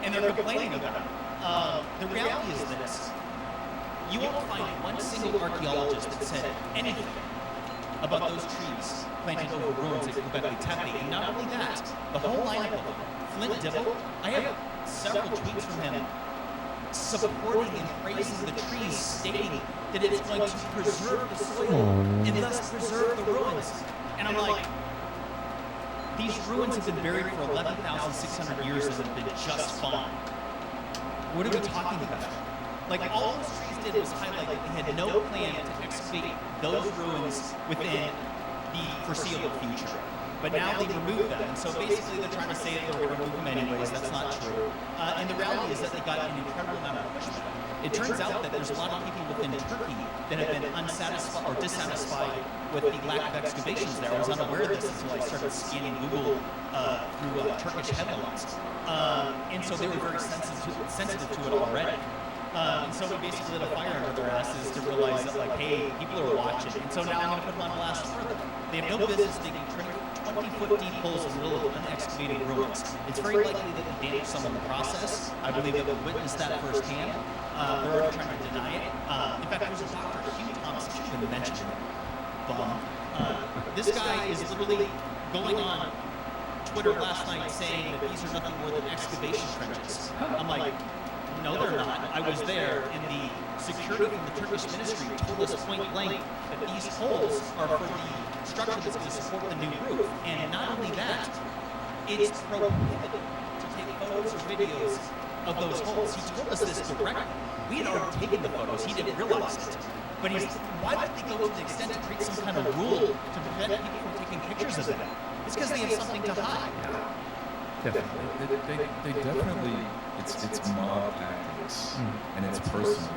C: and they're complaining about it. The reality is this. You won't find one single archaeologist that said anything about those trees planted over ruins at Göbekli Tepe. And not only that, the whole lineup of them. Flint Dibble, I have several tweets from him supporting and praising the trees, stating that it's going to preserve the soil and thus preserve the ruins. And I'm like, these ruins have been buried for 11,600 years and have been just fine. What are we talking about? Like, all those trees did was highlight that they had no plan to excavate those ruins within the foreseeable future. But now they removed them, and so basically they're trying to say that they were going to remove them anyways. That's not true. And the reality is that they got an incredible amount of pushback. It turns out that there's a lot of people within Turkey that have been unsatisfied or dissatisfied with the lack of excavations there. I was unaware of this until I started scanning Google through Turkish headlines. And so they were very sensitive to it already. And so we basically lit a fire under their asses to realize that, like, hey, people are watching. And so now I'm going to put them on blast further. They have no business digging 20-foot deep holes in the middle of unexcavated ruins. It's very likely that they damaged some in the process. I believe that we witnessed that firsthand. They're already trying to deny it. In fact, there was a Dr. Hugh Thomas, I should have mentioned him. This guy is literally going on Twitter last night saying that these are nothing more than excavation trenches. I'm like, no, they're not. I was there, and the security from the Turkish ministry told us point blank that these holes are for the structure that's going to support the new roof. And not only that, it's prohibited to take photos or videos of those holes. He told us this directly. We had already taken the photos. He didn't realize it. But why would they go to the extent to create some kind of rule to prevent people from taking pictures of them? It's because they have something to hide.
B: Definitely.
D: They definitely, it's mob tactics, and it's personal.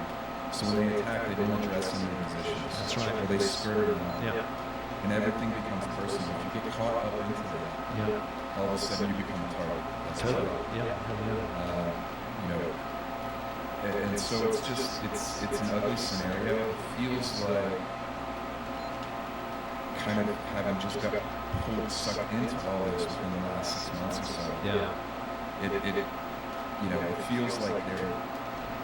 D: So when they attack, they don't address any positions.
A: That's right.
D: Or they skirt it out.
A: Yeah.
D: And everything becomes personal. If you get caught up into that,
A: Yeah.
D: all of a sudden you become a target. That's
A: Totally.
D: right.
A: Yeah.
D: You know, and so it's just, it's an ugly scenario. It feels like kind of having just got sucked into all this within the last 6 months or so.
A: Yeah.
D: It you know, it feels like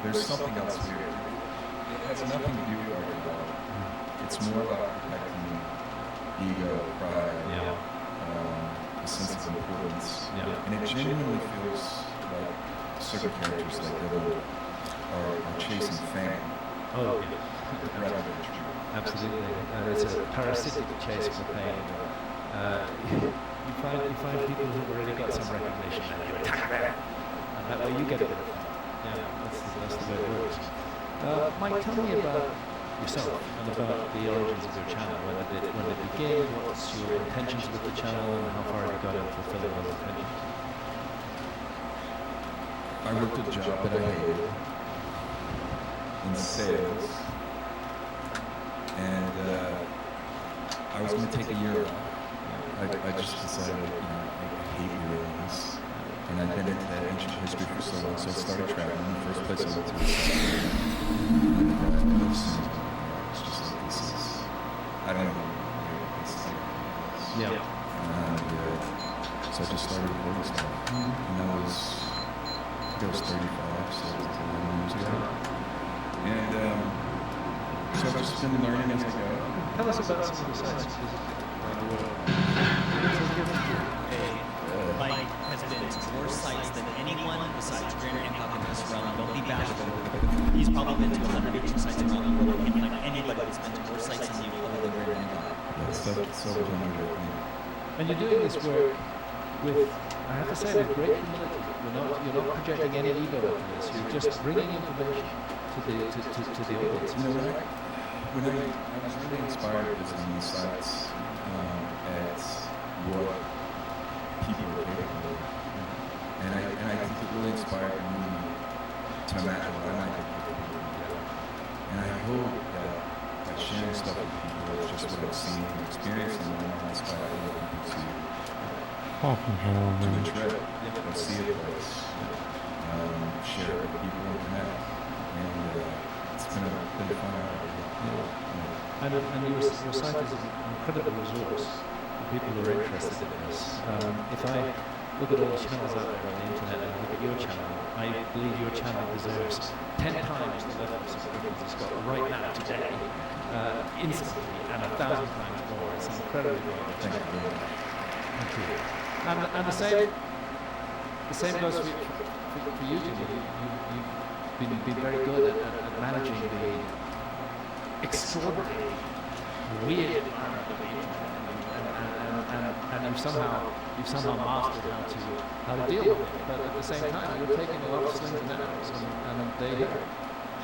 D: there's something else here. It has nothing to do with our development. It's more about protecting ego, pride, a sense of importance.
A: Yeah.
D: And it genuinely feels like certain characters like Dylan are chasing fame
A: Oh,
D: rather than truth.
A: absolutely. It's a parasitic chase for fame. You find people who've already got some recognition and you attack them. And that way you get a bit of fame. Yeah, that's the way it works. Mike, tell me about yourself and about the origins of your channel. When did it begin? What's your intentions with the channel, and how far have you got in fulfilling those intentions?
D: I worked a job that I hated in sales, and I was going to take a year off. I just decided, I hate realities, and I've been into ancient history for so long, so I started traveling. The first place I went to was it's just like, this is, I don't know what this is.
A: Yeah.
D: And so I just started recording stuff, and that was, I think I was 35, so it was 11 years ago. And so I've just been learning as I go.
A: Tell us about some of the sites around the world.
C: Mike has been to more sites than anyone besides Grand Hancock in this realm. Don't be bashful. He's probably been to 100 different sites around the world. I can't find anybody that's been to more sites than you other than Grand Hancock.
D: Yeah, so 100, I think.
A: And you're doing this work with, I have to say, with great humility. You're not projecting any ego into this. You're just bringing information to the audience.
D: You know, when I was really inspired visiting these sites at what people are capable of, and I think it really inspired me to imagine what I might be capable of. And I hope that by sharing stuff with people, it's just what I've seen and experienced, and then I'll inspire other people to
B: Oh, hell,
D: do a
B: man.
D: trip, go see a place, share it with people and connect. And it's been a fun hour.
A: And your site is an incredible resource for people who are interested in this. If I look at all the channels out there on the internet and look at your channel, I believe your channel deserves 10 times the level of subscriptions it's got right now today, instantly, and 1,000 times more. It's incredibly valuable.
D: Thank you very much.
A: Thank you. And the same goes for you, Jimmy. You've been very good at managing the extraordinary, weird environment of the internet, and you've somehow mastered how to deal with it. But at the same time, you're taking a lot of slings and arrows, and they hit.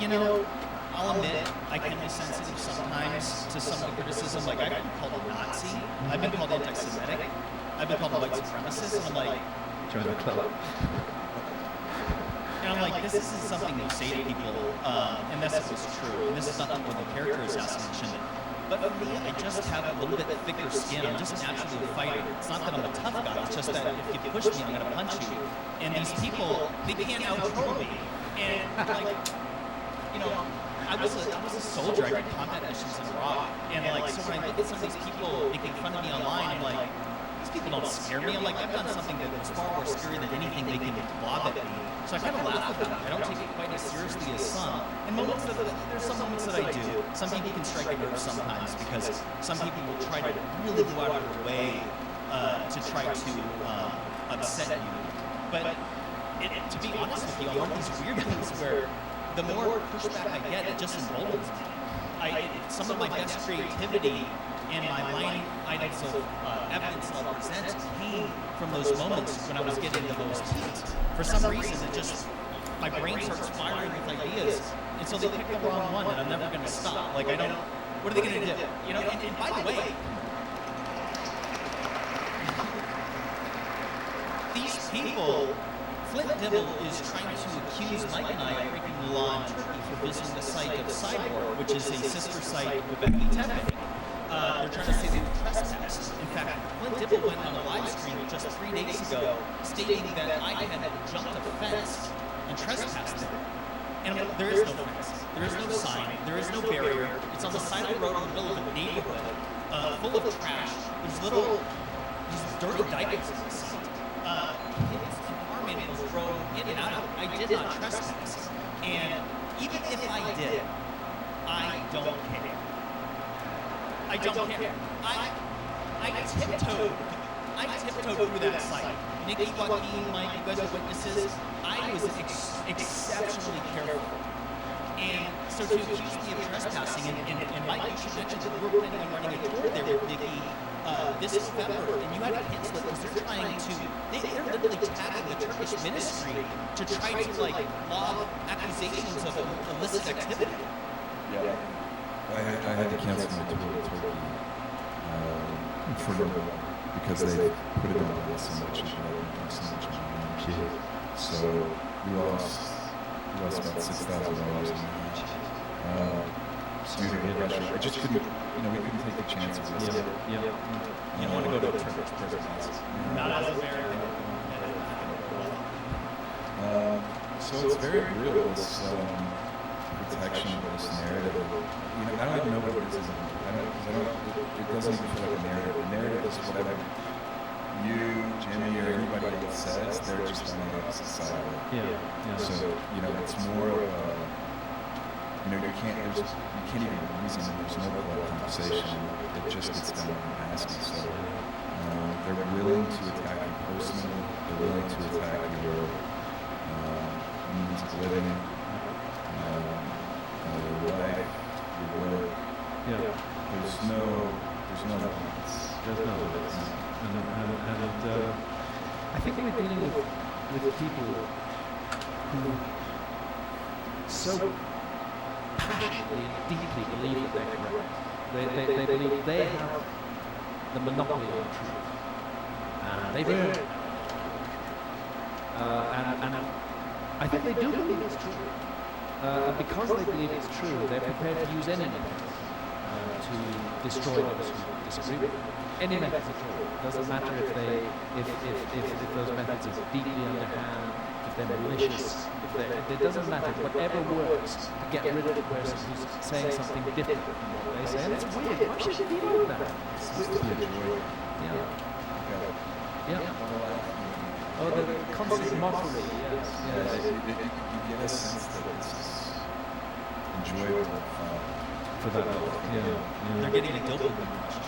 C: You know, I'll admit, I can be sensitive sometimes to some of the criticism. Like, I've been called a Nazi, I've been called anti-Semitic, I've been called a white supremacist, and I'm like,
A: Join the club.
C: and I'm like, this isn't something you say to people, unless it was true, and this is nothing more than character assassination. But for me, I just have a little bit thicker skin. I'm just naturally a fighter. It's not that I'm a tough guy, it's just that if you push me, I'm gonna punch you. And these people, they can't outthrow me. And like, you know, I was a soldier. I did combat missions in Iraq, and like, so when I look at some of these people making fun of me online, I'm like, these people don't scare me. I'm like, I've done something that was far more scary than anything they can lob at me. So I kind of laugh about it. I don't take it quite as seriously as some. And there's some moments that I do. Some people can strike a nerve sometimes because some people will try to really go out of their way to try to upset you. But to be honest with you, I'm one of these weird things where the more pushback I get, it just emboldens me. Some of my best creativity and my mind items of evidence that I'll present came from those moments when I was getting the most heat. For some reason, my brain starts firing with ideas, and so they pick the wrong one, and I'm never going to stop. Like, I don't, what are they going to do? You know, and by the way, these people, Flint Dibble is trying to accuse Mike and I of breaking the law in Turkey for visiting the site of Cyborg, which is a sister site of Göbekli Tepe. They're trying to say they trespassed. In fact, Flint Dibble went on a live stream just 3 days ago stating that I had jumped a fence and trespassed there. And there is no fence. There is no sign. There is no barrier. It's on the side of the road in the middle of a neighborhood full of trash. There's these dirty diapers in the site. Kids and car manuals drove in and out of it. I did not trespass. And even if I did, I don't care. I don't care. I tiptoed through that site. Nikki, Joaquin, Mike, you guys are witnesses. I was exceptionally careful. And so to accuse me of trespassing, and Mike, you should mention that we were planning on running a tour there with Nikki this November, and you had a hint slip because they're trying to, they're literally tagging the Turkish ministry to try to like lob accusations of illicit activity.
D: Yeah. I had to cancel my tour to Turkey for because they put it on so much money. So we lost about $6,000 in match. Due to the pressure, I just couldn't, we couldn't take the chances.
C: You don't want to go to a Turkish prison. Not as American.
D: So it's very real, this protection of this narrative. I don't even know what it is. It doesn't even feel like a narrative. The narrative is whatever you, Jimmy, or anybody else says, they're just on the opposite side of it. So, it's more of a, you can't even reason, there's no polite conversation. It just gets done nasty. So, they're willing to attack you personally. They're willing to attack your means of living, your life, your work. There's no limits.
A: There's no limits. And I think we're dealing with people who so passionately and deeply believe that they're correct. They believe they have the monopoly on truth. And they've earned it. And I think they do believe it's true. And because they believe it's true, they're prepared to use any method to destroy those who disagree with them. Any methods at all. It doesn't matter if those methods are deeply underhand, if they're malicious, it doesn't matter. Whatever works to get rid of the person who's saying something different from what they say. And it's weird. Why should it be like that? It's weird. Oh, the constant mockery, yes.
D: You get a sense that it's enjoyable
A: for that.
C: They're getting a dopamine rush.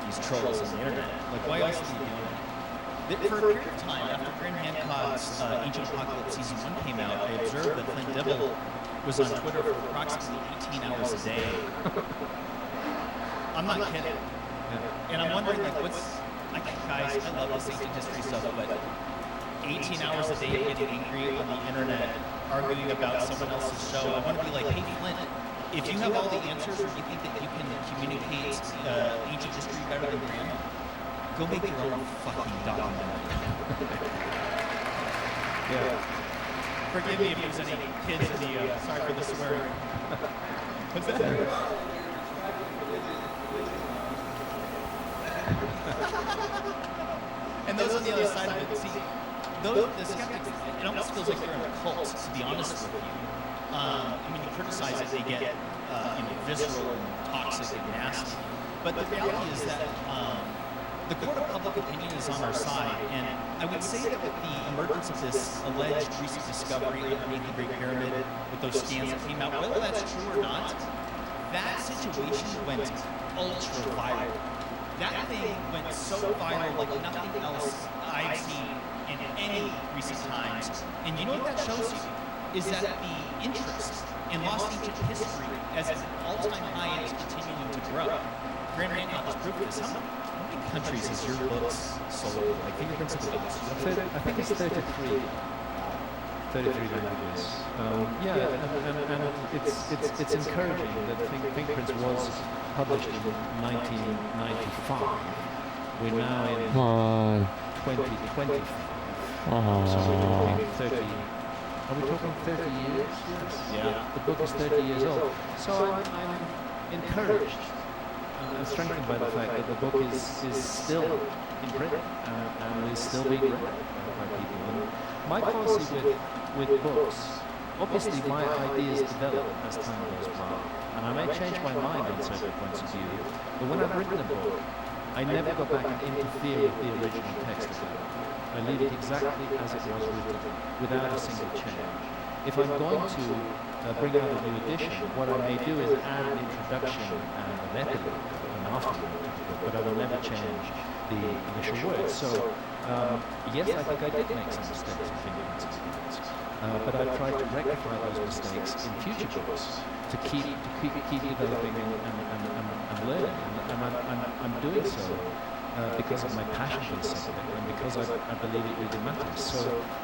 C: These trolls on the internet. Like, why else are you doing it? For a period of time, after Graham Hancock's Ancient Apocalypse Season 1 came out, I observed that Flint Dibble was on Twitter for approximately 18 hours a day. I'm not kidding. And I'm wondering, like, guys, I love this ancient history stuff, but 18 hours a day getting angry on the internet, arguing about someone else's show. I want to be like, hey, Flint, if you have all the answers or you think that you can communicate ancient history better than Graham, go make your own fucking documentary. Forgive me if there's any kids in the, sorry for the swearing. What's that? And those on the other side of it, see, the skeptics, it almost feels like they're in a cult, to be honest with you. You criticize it, they get visceral and toxic and nasty. But the reality is that the court of public opinion is on our side, and I would say that with the emergence of this alleged recent discovery underneath the Great Pyramid, with those scans that came out, whether that's true or not, that situation went ultra viral. That thing went so viral like nothing else I've seen in any recent times. And you know what that shows you? Is that the interest in lost ancient history as an all-time high and is continuing to grow. Graham Hancock has proved this. How many countries has your books sold? Like Fingerprints of the Gods?
A: I think it's 33. 33 languages. Yeah, and it's encouraging that Fingerprints was published in 1995. We're now in
B: Come on.
A: 2020. So we're
B: Oh.
A: talking 30. Are we talking 30 years? Yes.
C: Yeah.
A: The book is 30 years old. So I'm encouraged and strengthened by the fact that the book is still in print and is still being read by people. And my policy with books, obviously my ideas develop as time goes by, and I may change my mind on certain points of view, but when I've written a book, I never go back and interfere with the original text of the book. I leave it exactly as it was written, without a single change. If I'm going to bring out a new edition, what I may do is add an introduction and an epilogue, an afterword to the book, but I will never change the initial words. So, yes, I think I did make some mistakes in Fingerprints experience, but I've tried to rectify those mistakes in future books to keep developing and learning, and I'm doing so because of my passion for the subject and because I believe it really matters.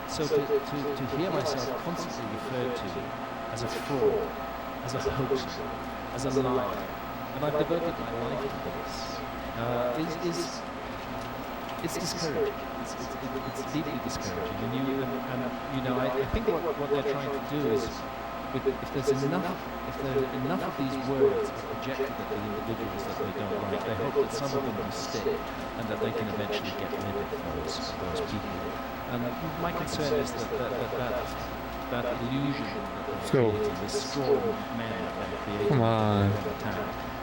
A: So to hear myself constantly referred to as a fraud, as a hoax, as a liar, and I've devoted my life to this, it's discouraging. It's deeply discouraging. And you know, I think what they're trying to do is, if there's enough of these words projected at the individuals that they don't like, they hope that some of them will stick and that they can eventually get rid of those people. And my concern is that illusion that they're creating, this straw man that they're creating,
B: Come on.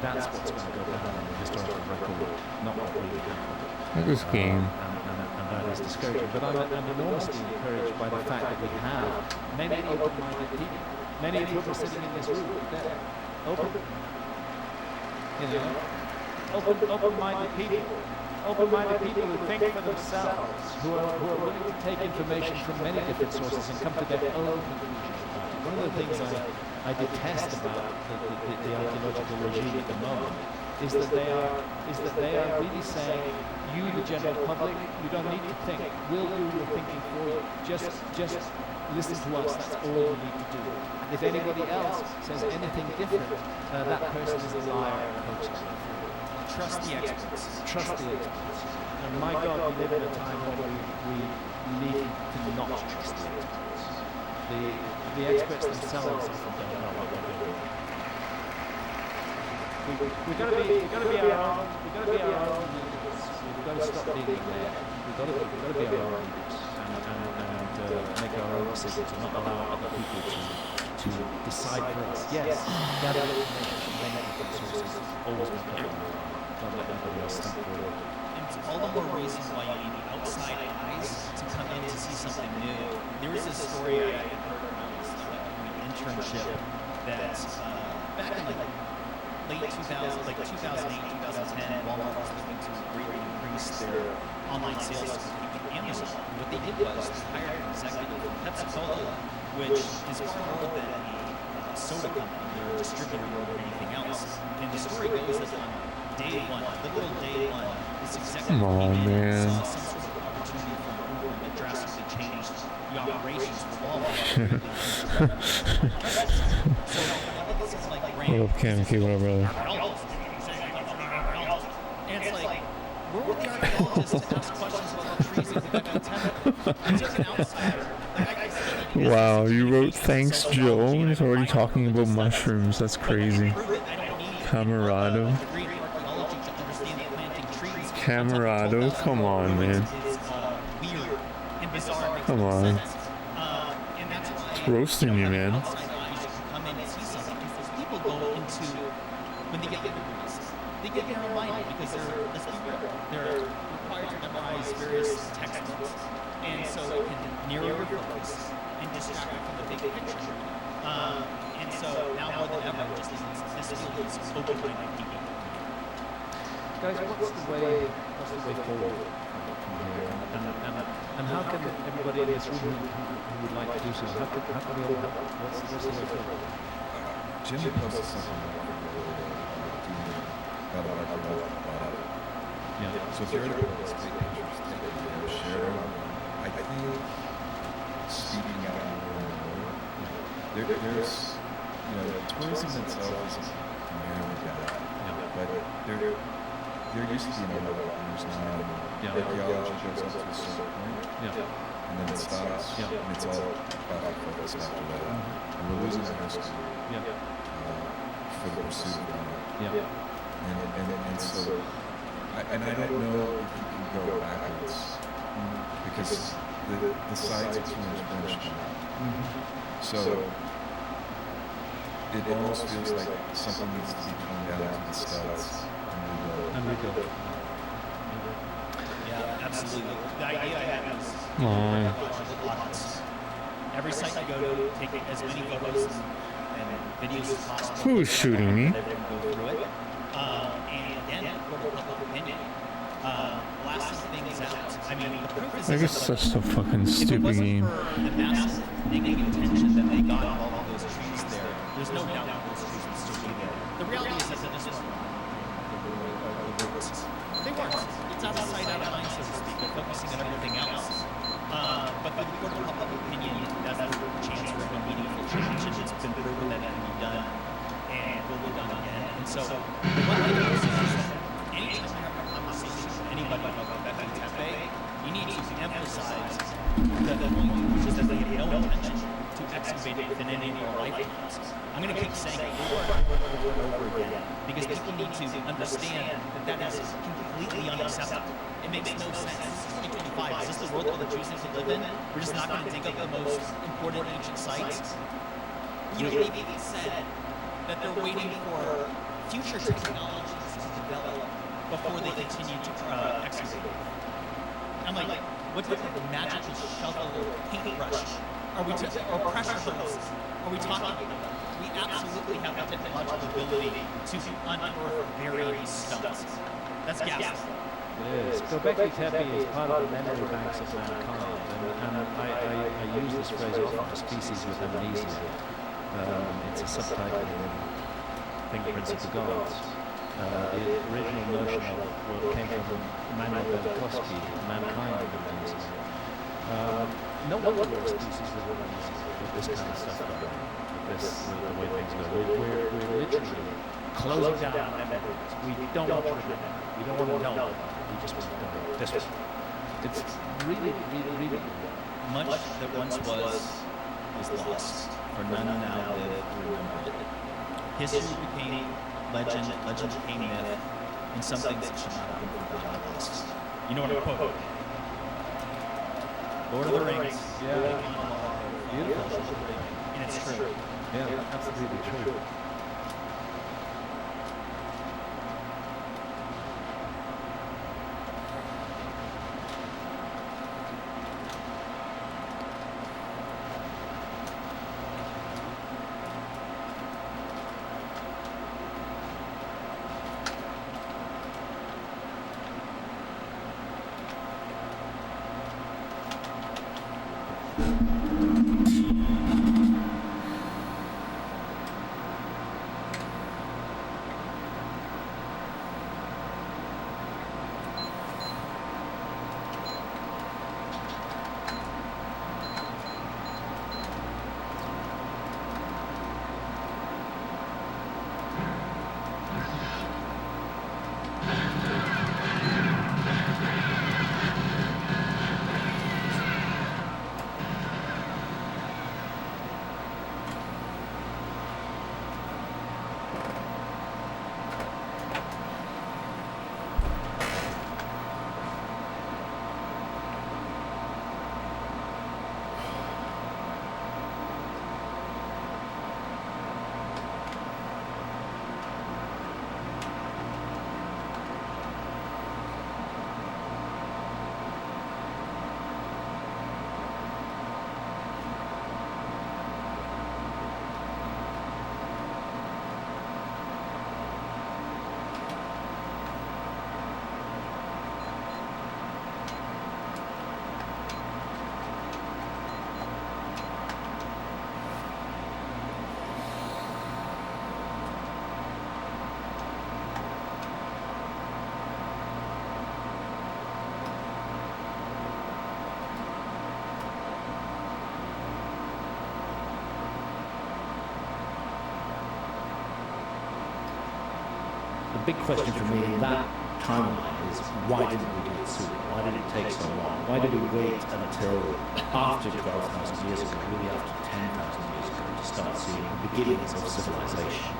A: that's what's going to go down in the historical record, not what really happened.
B: Look at this game.
A: And that is discouraging. But I'm enormously encouraged by the fact that we have many open-minded people. Many of whom are sitting in this room today. Open-minded people. Open-minded people who think for themselves, who are willing to take information from many different sources and come to their own conclusions about it. One of the things I detest about the archaeological regime at the moment is that they are really saying, you, the general public, you don't need to think. We'll do your thinking for you. Just listen to us. That's all you need to do. If anybody else says anything different, that person is a liar and a hoax.
C: Trust the experts.
A: Trust the experts. And my God, we live in a time when we need to not trust the experts. The experts themselves often don't know what they're doing. We've got to be our own. We've got to be our own leaders. We've got to stop being led. We've got to be our own leaders and make our own decisions and not allow other people to decide for us. Yes, gather information from many different sources. Always be careful. Don't let anybody else think for you.
C: It's all the more reason why you need outside eyes to come in to see something new. There was this story I heard when I was doing an internship that back in late 2000, like 2008, 2010, Walmart was looking to greatly increase their online sales with Amazon. What they did was they hired an executive from Pepsi-Cola, which is far more than a soda company. They're a distributor more than anything else. And the story goes that on day one, literal day one, this executive came in and saw some sort of opportunity for improvement that drastically changed the operations for Walmart. So I think this is like
B: What up, Cam? What up, brother?
C: and it's like, where were the archaeologists to ask questions about the trees in Göbekli Tepe? It's just an outsider.
B: Wow, you wrote thanks, Joe, and he's already talking about mushrooms. That's crazy. Camarado. Camarado, come on, man. Come on. It's roasting you, man.
C: People go into, when they get their degrees, they get narrow-minded because they're required to memorize various textbooks, and so it can narrow your focus and distract you from the big picture. And so now more than ever, just this field is open-minded people.
A: Guys, what's the way forward from here? And how can everybody in this room who would like to do so, how can we all help? What's the way forward?
D: Jim posted something about archaeological.
A: Yeah.
D: So if you're at a place, take pictures, take videos, share them. I think speaking out more and more. There's, you know, tourism itself is inherently bad, but there used to be no there's not anymore. Archaeology goes up to a certain point, and then it stops, and it's all profit focused after that. And we're losing our history for the pursuit of money. And so, I don't know if you can go backwards because the sides are too entrenched. So it almost feels like something needs to be torn down to the studs and rebuilt.
C: Yeah, absolutely. The idea I had was
B: Oh.
C: audits. Every site you go to, take as many photos and videos as possible.
B: Who's shooting me?
C: Go through it. And again, court of public opinion. Blasting things out. I mean, the proof is
B: I guess
C: that
B: such a fucking
C: if it
B: stupid
C: wasn't
B: game.
C: for the massive negative attention that they got on all of those trees there, there's no doubt that those trees would still be there. The reality is that this was they weren't. It's out of sight, out of mind, so to speak. They're focusing on everything else. But for the court of public opinion, that's the chance for a meaningful change, and it's been proven that it can be done, and will be done again. And so, the one thing I would say is that anytime you have a conversation with anybody about Göbekli Tepe, you need to emphasize the point, which is that they have no intention to excavate it within any of our lifetimes. I'm going to keep saying it over and over again, because people need to understand that that is completely unacceptable. It makes no sense. This is 2025. Is this the world that the Jews need to live in? We're just not going to dig up the most important ancient sites? You know, they've even said that they're waiting for future technologies to develop before they continue to excavate. I'm like, what type of magical shovel or paintbrush are we or pressure hose are we talking about? We absolutely have the technological ability to unearth varying stones. That's gas.
A: It is. Göbekli Tepe is part of the memory banks of mankind, and I use this phrase often, species with amnesia. It's a subtitle in Fingerprints of the Gods. The original notion of what came from Manuel Velikovsky, mankind with amnesia. No wonder we're a species with amnesia, with this kind of stuff going on, with the way things go. We're literally closing down memories. We don't want to remember. We don't want to know. We just want to know. This was. It's really, really, really.
C: Much that once was lost, for none now live to remember it. History became legend, legend became myth, and some things that should not have been forgotten or lost. You know what I'm quoting? Lord of the Rings.
A: Yeah.
C: Beautiful. And it's true.
A: Yeah, absolutely true. big question for me in that timeline is, why didn't we do it sooner? Why did it take so long? Why did we wait until after 12,000 years ago, really after 10,000 years ago, to start seeing the beginnings of civilization?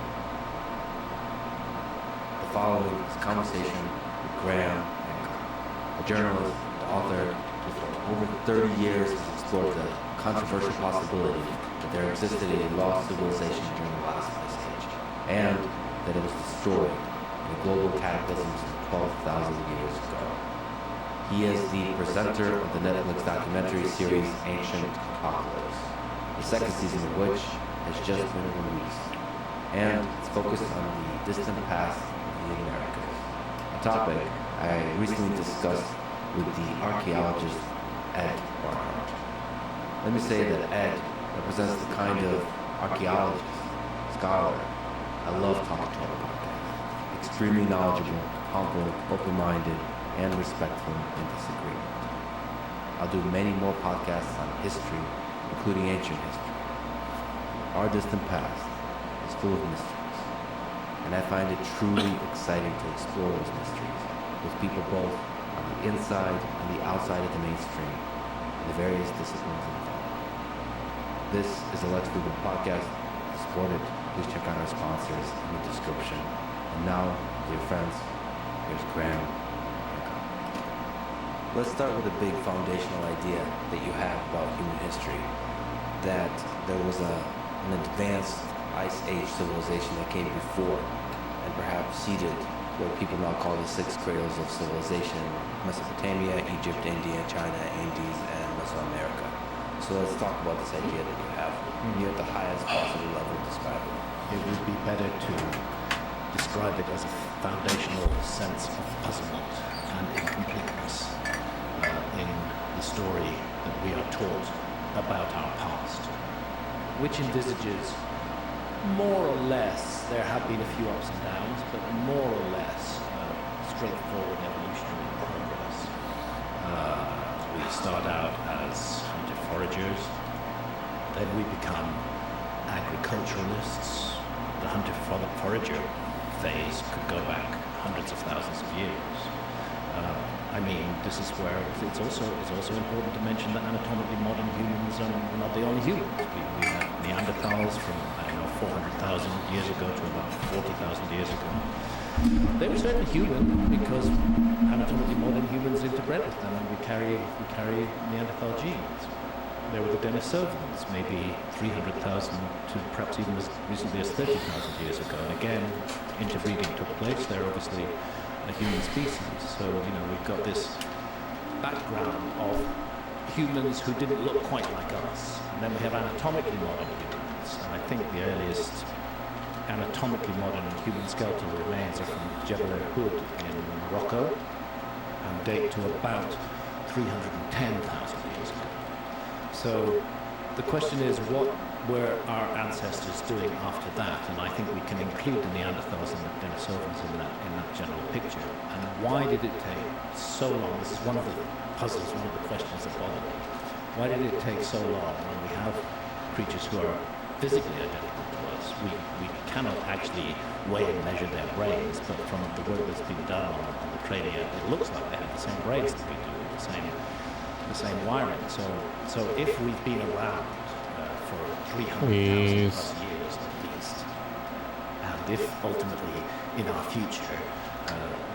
E: The following is a conversation with Graham, a journalist, the author, who for over 30 years has explored the controversial possibility that there existed a lost civilization during the last ice age, and that it was destroyed in a global cataclysm some 12,000 years ago. He is the presenter of the Netflix documentary series Ancient Apocalypse, the second season of which has just been released, and it's focused on the distant past of the Americas, a topic I recently discussed with the archaeologist Ed Barnhart. Let me say that Ed represents the kind of archaeologist, scholar I love talking to on the podcast. Extremely knowledgeable, humble, open-minded, and respectful in disagreement. I'll do many more podcasts on history, including ancient history. Our distant past is full of mysteries, and I find it truly exciting to explore those mysteries with people both on the inside and the outside of the mainstream and the various disciplines involved. This is the Let's Google podcast. To support it, please check out our sponsors in the description. And now, dear friends, here's Graham. Let's start with a big foundational idea that you have about human history, that there was an advanced Ice Age civilization that came before and perhaps seeded what people now call the six cradles of civilization: Mesopotamia, Egypt, India, China, Andes, and Mesoamerica. So let's talk about this idea that you have. You're at the highest possible level of describe it.
A: It would be better to describe it as a foundational sense of puzzlement and incompleteness in the story that we are taught about our past, which envisages more or less, there have been a few ups and downs, but more or less straightforward evolutionary progress. We start out as hunter-foragers, then we become agriculturalists. The hunter-forager phase could go back hundreds of thousands of years. I mean, this is where it's also important to mention that anatomically modern humans are not the only humans. We have Neanderthals from, 400,000 years ago to about 40,000 years ago. They were certainly human because anatomically modern humans interbred with them, and we carry Neanderthal genes. There were the Denisovans, maybe 300,000 to perhaps even as recently as 30,000 years ago. And again, interbreeding took place. They're obviously a human species. So, we've got this background of humans who didn't look quite like us. And then we have anatomically modern humans. And I think the earliest anatomically modern human skeletal remains are from Jebel el-Hood in Morocco and date to about 310,000 years ago. So the question is, what were our ancestors doing after that? And I think we can include the Neanderthals and the Denisovans in that general picture. And why did it take so long? This is one of the puzzles, one of the questions that bother me. Why did it take so long when we have creatures who are physically identical to us? We cannot actually weigh and measure their brains, but from the work that's been done on the crania, it looks like they have the same brains that we do, the same wiring. So if we've been around for 300,000 plus years at least, and if ultimately in our future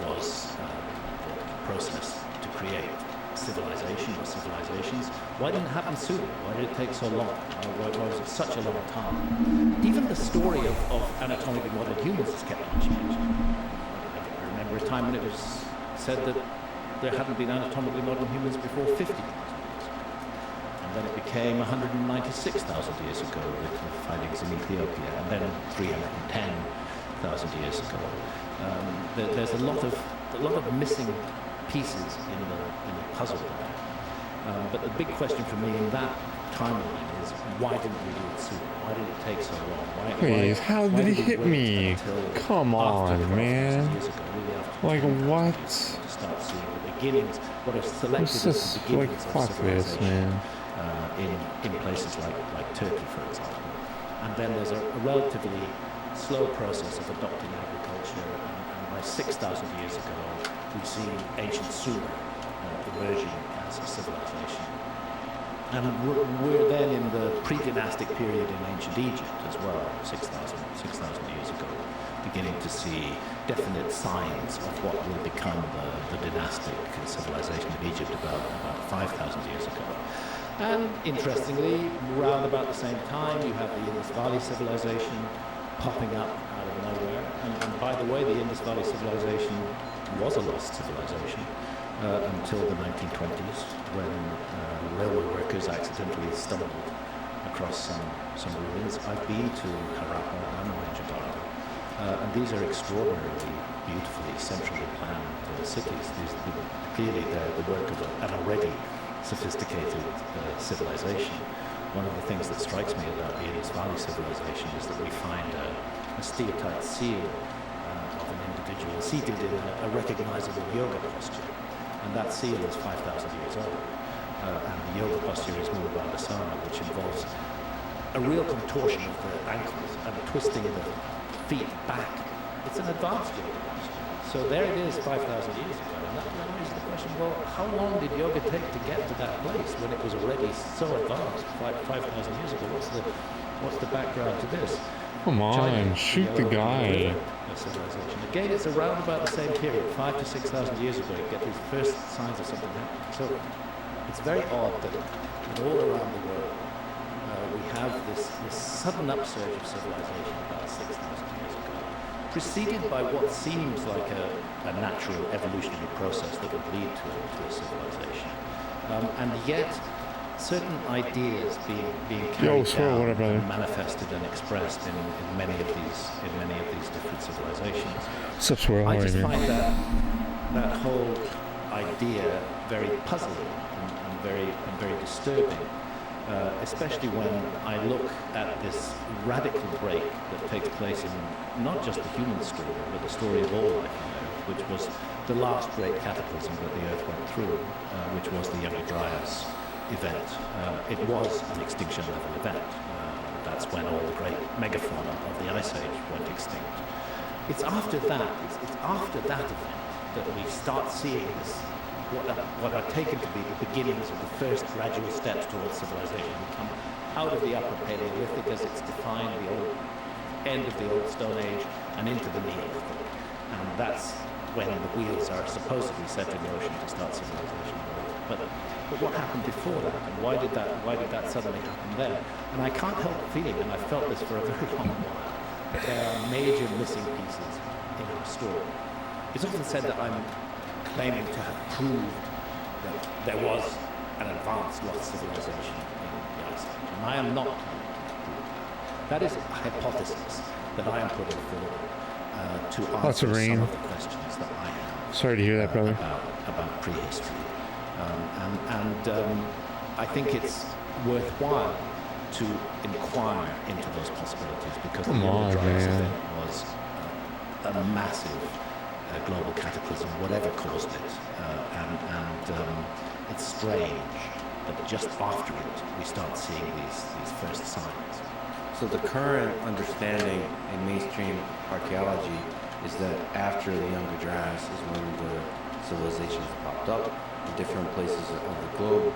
A: was the process to create civilization or civilizations, why didn't it happen sooner? Why did it take so long? Why was it such a long time? Even the story of anatomically modern humans has kept on changing. I remember a time when it was said that there hadn't been anatomically modern humans before 50,000 years ago. And then it became 196,000 years ago with the findings in Ethiopia, and then 310,000 years ago. There's a lot of missing pieces in the puzzle there. But the big question for me in that timeline is, why didn't we do it sooner? Why did it take so long?
B: Please, how did he hit me? Come on, man. Like, what?
A: To start seeing the beginnings, what are selected
B: It's
A: as
B: just
A: the
B: like,
A: beginnings of
B: fuck this,
A: civilization
B: man.
A: in places like Turkey, for example. And then there's a relatively slow process of adopting agriculture, and by
F: 6,000 years ago, we've seen ancient Sumer emerging as a civilization. And we're then in the pre-dynastic period in ancient Egypt as well, 6,000 years ago, beginning to see definite signs of what will become the dynastic civilization of Egypt about 5,000 years ago. And interestingly, around about the same time, you have the Indus Valley civilization popping up out of nowhere. And by the way, the Indus Valley civilization was a lost civilization until the 1920s, when railway workers accidentally stumbled across some ruins. I've been to Harappa and Mohenjo-daro, and these are extraordinarily beautifully centrally planned cities. Clearly they're the work of an already sophisticated civilization. One of the things that strikes me about the Indus Valley civilization is that we find a steatite seal of an individual seated in a recognizable yoga posture. And that seal is 5,000 years old. And the yoga posture is Mula Bandhasana, which involves a real contortion of the ankles and twisting the feet back. It's an advanced yoga posture. So there it is 5,000 years ago. And that raises the question, well, how long did yoga take to get to that place when it was already so advanced 5,000 years ago? What's the background to this?
B: Come on, shoot the guy.
F: Civilization. Again, it's around about the same period, 5,000 to 6,000 years ago, you get these first signs of something happening. So it's very odd that all around the world we have this sudden upsurge of civilization about 6,000 years ago, preceded by what seems like a natural evolutionary process that would lead to a civilization. And yet, certain ideas being carried down and manifested and expressed in many of these different civilizations. I just find that whole idea very puzzling and very disturbing, especially when I look at this radical break that takes place in not just the human story, but the story of all life on Earth, which was the last great cataclysm that the Earth went through, which was the Younger Dryas event. It was an extinction level event. That's when all the great megafauna of the Ice Age went extinct. It's after that event that we start seeing this, what are taken to be the beginnings of the first gradual steps towards civilization. We come out of the Upper Paleolithic as it's defined, the old end of the Old Stone Age, and into the Neolithic. And that's when the wheels are supposedly set in motion to start civilization. But what happened before that, and why did that suddenly happen then? And I can't help feeling, and I've felt this for a very long while, that there are major missing pieces in our story. It's often said that I'm claiming to have proved that there was an advanced lost civilization in the Ice Age, and I am not claiming to prove that. That is a hypothesis that I am putting forward to answer some of the questions that I have.
B: Sorry to hear that, brother.
F: About prehistory. I think it's worthwhile to inquire into those possibilities, because the Younger Dryas event was a massive global cataclysm, whatever caused it, and it's strange that just after it we start seeing these first signs.
E: So the current understanding in mainstream archaeology is that after the Younger Dryas is when the civilizations popped up in different places of the globe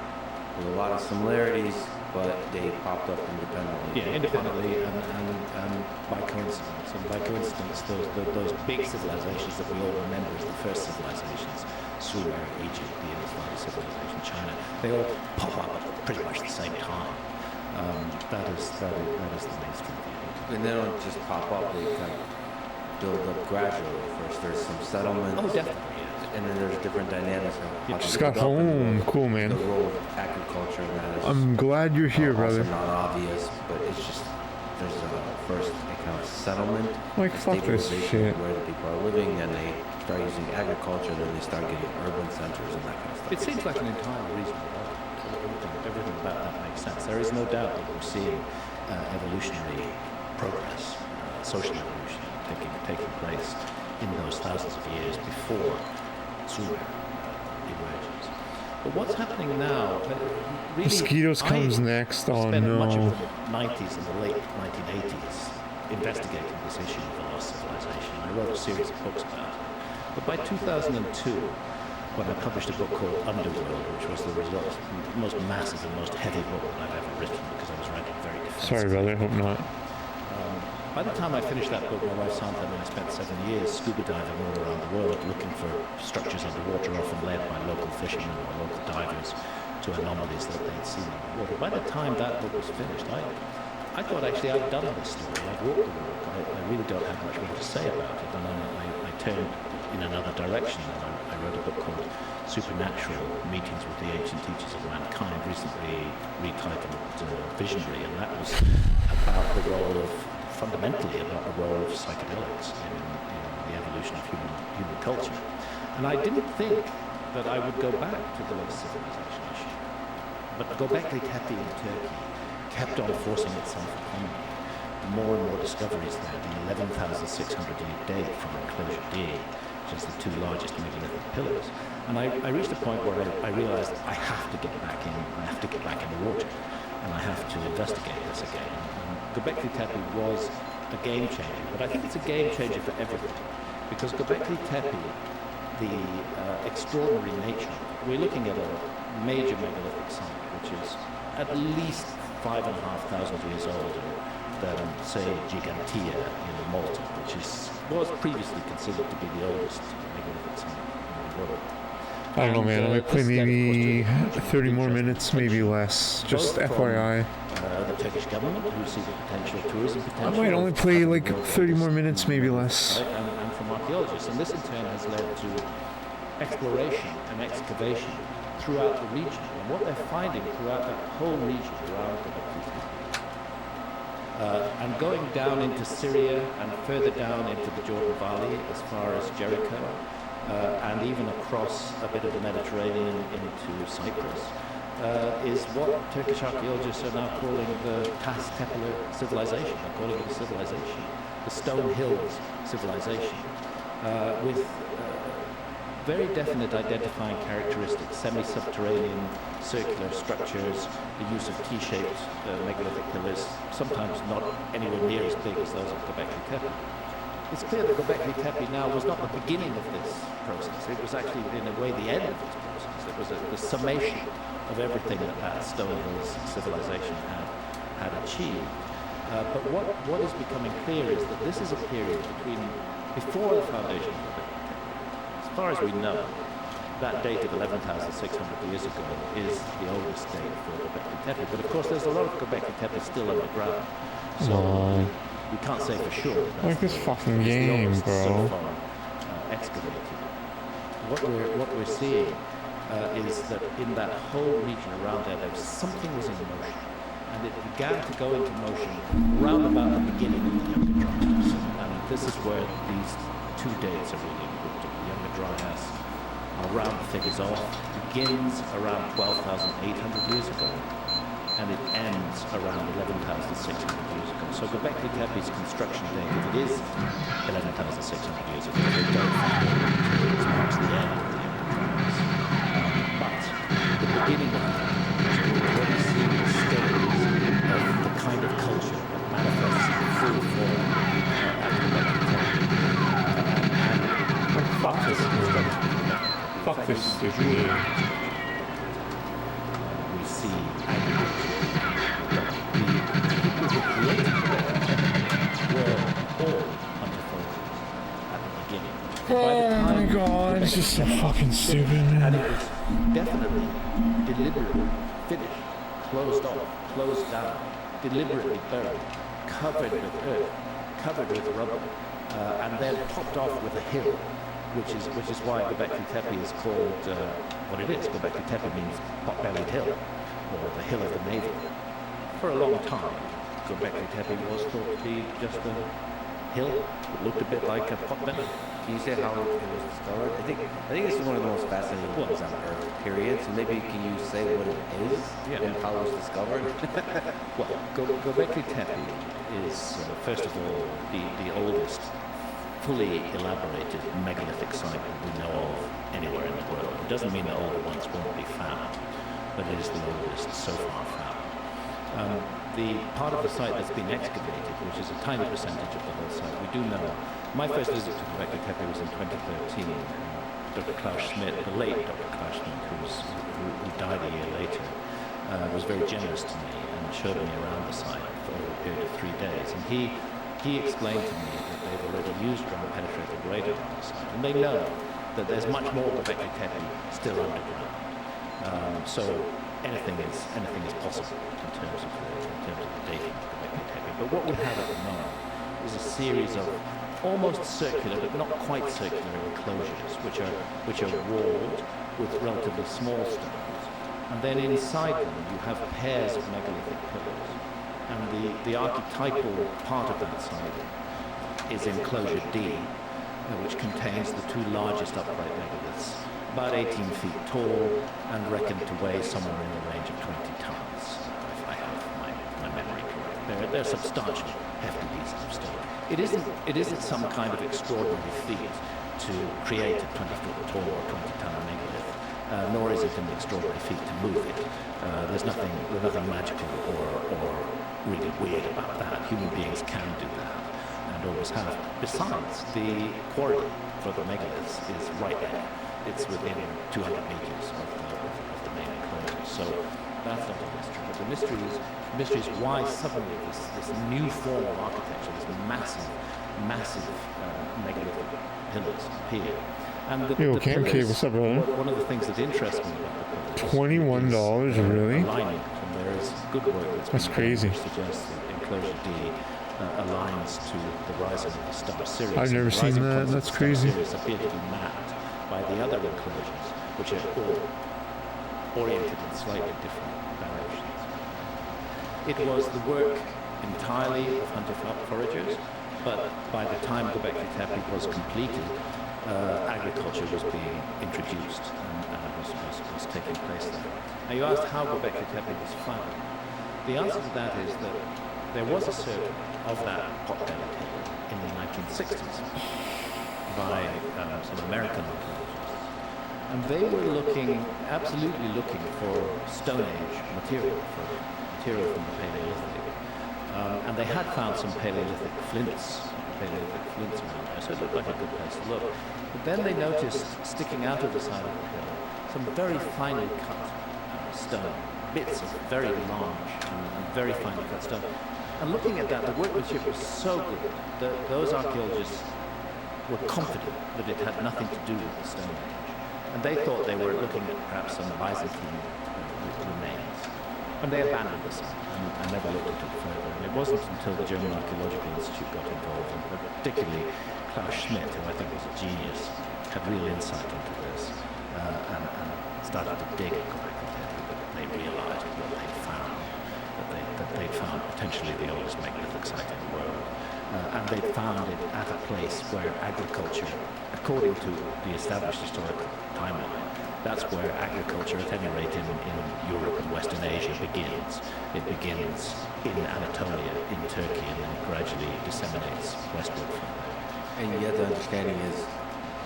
E: with a lot of similarities, but they popped up independently.
F: Yeah, independently and by coincidence. And by coincidence, those big civilizations that we all remember as the first civilizations, Sumer, Egypt, the Indus Valley civilization, China, they all pop up at pretty much the same time. That is the mainstream view.
E: And they don't just pop up, they kind of build up gradually. First there's some settlements.
F: Oh, definitely.
E: And then there's different dynamics.
B: Just got home. Cool, man.
E: The role of agriculture matters.
B: I'm glad you're here, brother.
E: Also not obvious, but it's just there's a first kind of settlement,
B: like fuck this shit,
E: where the people are living, and they start using agriculture, and then they start getting urban centers and that kind of stuff.
F: It seems like an entirely reasonable argument. Everything about that makes sense. There is no doubt that we're seeing evolutionary progress, social evolution taking place in those thousands of years before Sumer emerges. But what's happening now, really,
B: Mosquitoes comes next. Oh
F: spent
B: no.
F: much of the 90s and the late 1980s investigating this issue of the lost civilization. I wrote a series of books about it. But by 2002, when I published a book called Underworld, which was the most massive and most heavy book that I've ever written, because I was writing very defensively.
B: Sorry, brother. Hope not.
F: By the time I finished that book, my wife Sandra and I spent 7 years scuba diving all around the world, looking for structures underwater, often led by local fishermen or local divers, to anomalies that they'd seen in the water. By the time that book was finished, I thought actually I'd done this story. I'd walked the walk. I really don't have much more to say about it. And then I turned in another direction, and I wrote a book called Supernatural: Meetings with the Ancient Teachers of Mankind, recently retitled Visionary, and that was about the role of, fundamentally about the role of psychedelics in the evolution of human culture. And I didn't think that I would go back to the lost civilization issue. But Göbekli Tepe in Turkey kept on forcing itself upon me. More and more discoveries there. The 11,600-year date from Enclosure D, which is the two largest megalithic pillars. And I reached a point where I realized I have to get back in. I have to get back in the water, and I have to investigate this again. And Göbekli Tepe was a game changer, but I think it's a game changer for everything, because Göbekli Tepe, the extraordinary nature, we're looking at a major megalithic site, which is at least 5,500 years older than, say, Gigantia in Malta, which was previously considered to be the oldest megalithic site in the world.
B: I don't know, man. I might play maybe 30 more minutes, maybe less. Just FYI.
F: The Turkish government, who see the potential tourism potential.
B: I might only play like 30 more minutes, maybe less.
F: And from archaeologists. And this in turn has led to exploration and excavation throughout the region. And what they're finding throughout that whole region around Göbekli Tepe, and going down into Syria and further down into the Jordan Valley as far as Jericho, and even across a bit of the Mediterranean into Cyprus, is what Turkish archaeologists are now calling the Tas Tepe civilization. They're calling it a civilization, the Stone Hills civilization, with very definite identifying characteristics: semi-subterranean circular structures, the use of T-shaped megalithic pillars, sometimes not anywhere near as big as those of Göbekli Tepe. It's clear that Göbekli Tepe now was not the beginning of this process. It was actually, in a way, the end of this process. It was the summation of everything that Stone Hills civilization had achieved. But what is becoming clear is that this is a period before the foundation of Göbekli Tepe. As far as we know, that date of 11,600 years ago is the oldest date for Göbekli Tepe. But of course, there's a lot of Göbekli Tepe still underground. So we can't say for sure.
B: Like this fucking game, bro.
F: So far, excavated. What we're seeing is that in that whole region around there, something was in motion, and it began to go into motion round about the beginning of the Younger Dryas. And this is where these two dates are really important. The Younger Dryas, I'll round the figures off, begins around 12,800 years ago, and it ends around 11,600 years ago. So Göbekli Tepe's construction date, if it is 11,600 years ago, they don't find it marks the end of the Empire. But the beginning of it, we've already seen the stages of the kind of culture that manifests in full form at Göbekli Tepe.
B: Fuck this stupid game.
F: We see the people who created were all anthropologists at the beginning.
B: Oh my god, it's just so fucking stupid,
F: And
B: man.
F: it was definitely, deliberately finished, closed off, closed down, deliberately buried, covered with earth, covered with rubble, and then topped off with a hill, which is why Göbekli Tepe is called what it is. Göbekli Tepe means pot-bellied hill, or the hill of the navel. For a long time, Göbekli Tepe was thought to be just a hill that looked a bit like a pot-belly.
E: Can you say how it was discovered? I think this is one of the most fascinating things on Earth, period. So maybe can you say what it is and how it was discovered?
F: Well, Göbekli Tepe is, first of all, the oldest fully elaborated megalithic site that we know of anywhere in the world. It doesn't mean that older ones won't be found, but it is the oldest so far found. the part of the site that's been excavated, which is a tiny percentage of the whole site, we do know. My first visit to Göbekli Tepe was in 2013. Dr. Klaus Schmidt, the late Dr. Klaus Schmidt, who died a year later, was very generous to me and showed me around the site for a period of 3 days. And he explained to me that they've already used ground-penetrating radar on the site, and they know that there's much more Göbekli Tepe still underground. So anything is possible in terms of the dating of Göbekli Tepe. But what we have at the moment is a series of almost circular, but not quite circular enclosures, which are walled with relatively small stones. And then inside them you have pairs of megalithic pillars. And the archetypal part of that site is enclosure D, which contains the 2 largest upright megaliths, about 18 feet tall and reckoned to weigh somewhere in the range of 20 tons, if I have my memory correct. They're substantial, hefty pieces of stone. It isn't some kind of extraordinary feat to create a 20-foot tall or 20-ton megalith, nor is it an extraordinary feat to move it. There's nothing magical or really weird about that. Human beings can do that and always have. Besides, the quarry for the megaliths is right there. It's within 200 meters of the main enclosure. So that's not a mystery. But the mystery is why suddenly this new form of architecture, this massive megalithic pillars appear. And the
B: okay,
F: pillars,
B: okay, what's up, brother?
F: One of the things that interests me about the pillars
B: $21,
F: is
B: really?
F: alignment, and there is good work
B: That's crazy.
F: Which suggests that enclosure D aligns to the rising of the star Sirius.
B: I've never
F: The
B: seen
F: rising
B: that.
F: points of
B: That's
F: the star
B: crazy.
F: Sirius appear to be mapped by the other enclosures, which are all oriented in slightly different directions. It was the work entirely of hunter foragers, but by the time Göbekli Tepe was completed, agriculture was being introduced and was taking place there. Now you asked how Göbekli Tepe was found. The answer to that is that there was a survey of that pot-bellied hill in the 1960s by some American archaeologists. And they were absolutely looking for Stone Age material from the Paleolithic. And they had found some Paleolithic flints around there, so it looked like a good place to look. But then they noticed, sticking out of the side of the hill, some very finely cut stone, bits of very large and very finely cut stone. And looking at that, the workmanship was so good that those archaeologists were confident that it had nothing to do with the Stone Age. And they thought they were looking at perhaps some Byzantine remains. And they abandoned the site and never looked into it further. And it wasn't until the German Archaeological Institute got involved, and particularly Klaus Schmidt, who I think was a genius, had real insight into this, and started to dig at Göbekli Tepe, that they realized what they'd found, that they'd found potentially the oldest megalithic site in the world. And they'd found it at a place where agriculture, according to the established historical timeline, that's where agriculture, at any rate in Europe and Western Asia, begins. It begins in Anatolia, in Turkey, and then gradually disseminates westward from there.
E: And yet the understanding is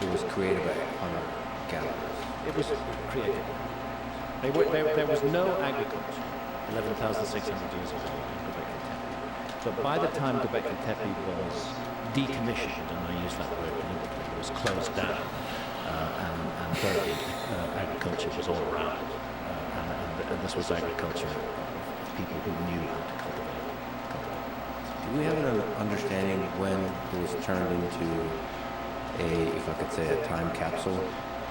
E: it was created by hunter-gatherers.
F: It was created. There was no agriculture 11,600 years ago in Göbekli Tepe. But by the time Göbekli Tepe was decommissioned, and I use that word deliberately, it was closed down, and buried, agriculture was all around it. And this was agriculture of people who knew how to cultivate.
E: Do we have an understanding when it was turned into if I could say, a time capsule?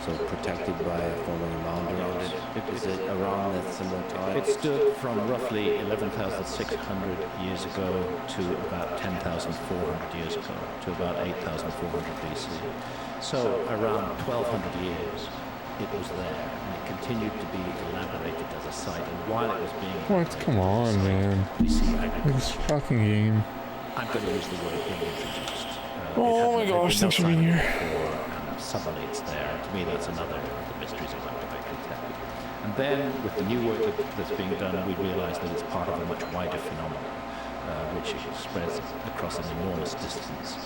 E: So protected by forming a mound around it? Is it around that similar time?
F: It stood from roughly 11,600 years ago to about 10,400 years ago, to about 8,400 BC. So around 1,200 years, it was there, and it continued to be elaborated as a site. And while it was being
B: What? Come on, man.
F: we see
B: This
F: agriculture.
B: fucking game.
F: I'm going to use the word being introduced.
B: Oh my gosh, thanks for being here.
F: Suddenly it's there. To me, that's another of the mysteries about Göbekli Tepe. And then, with the new work that's being done, we realise that it's part of a much wider phenomenon, which spreads across an enormous distance.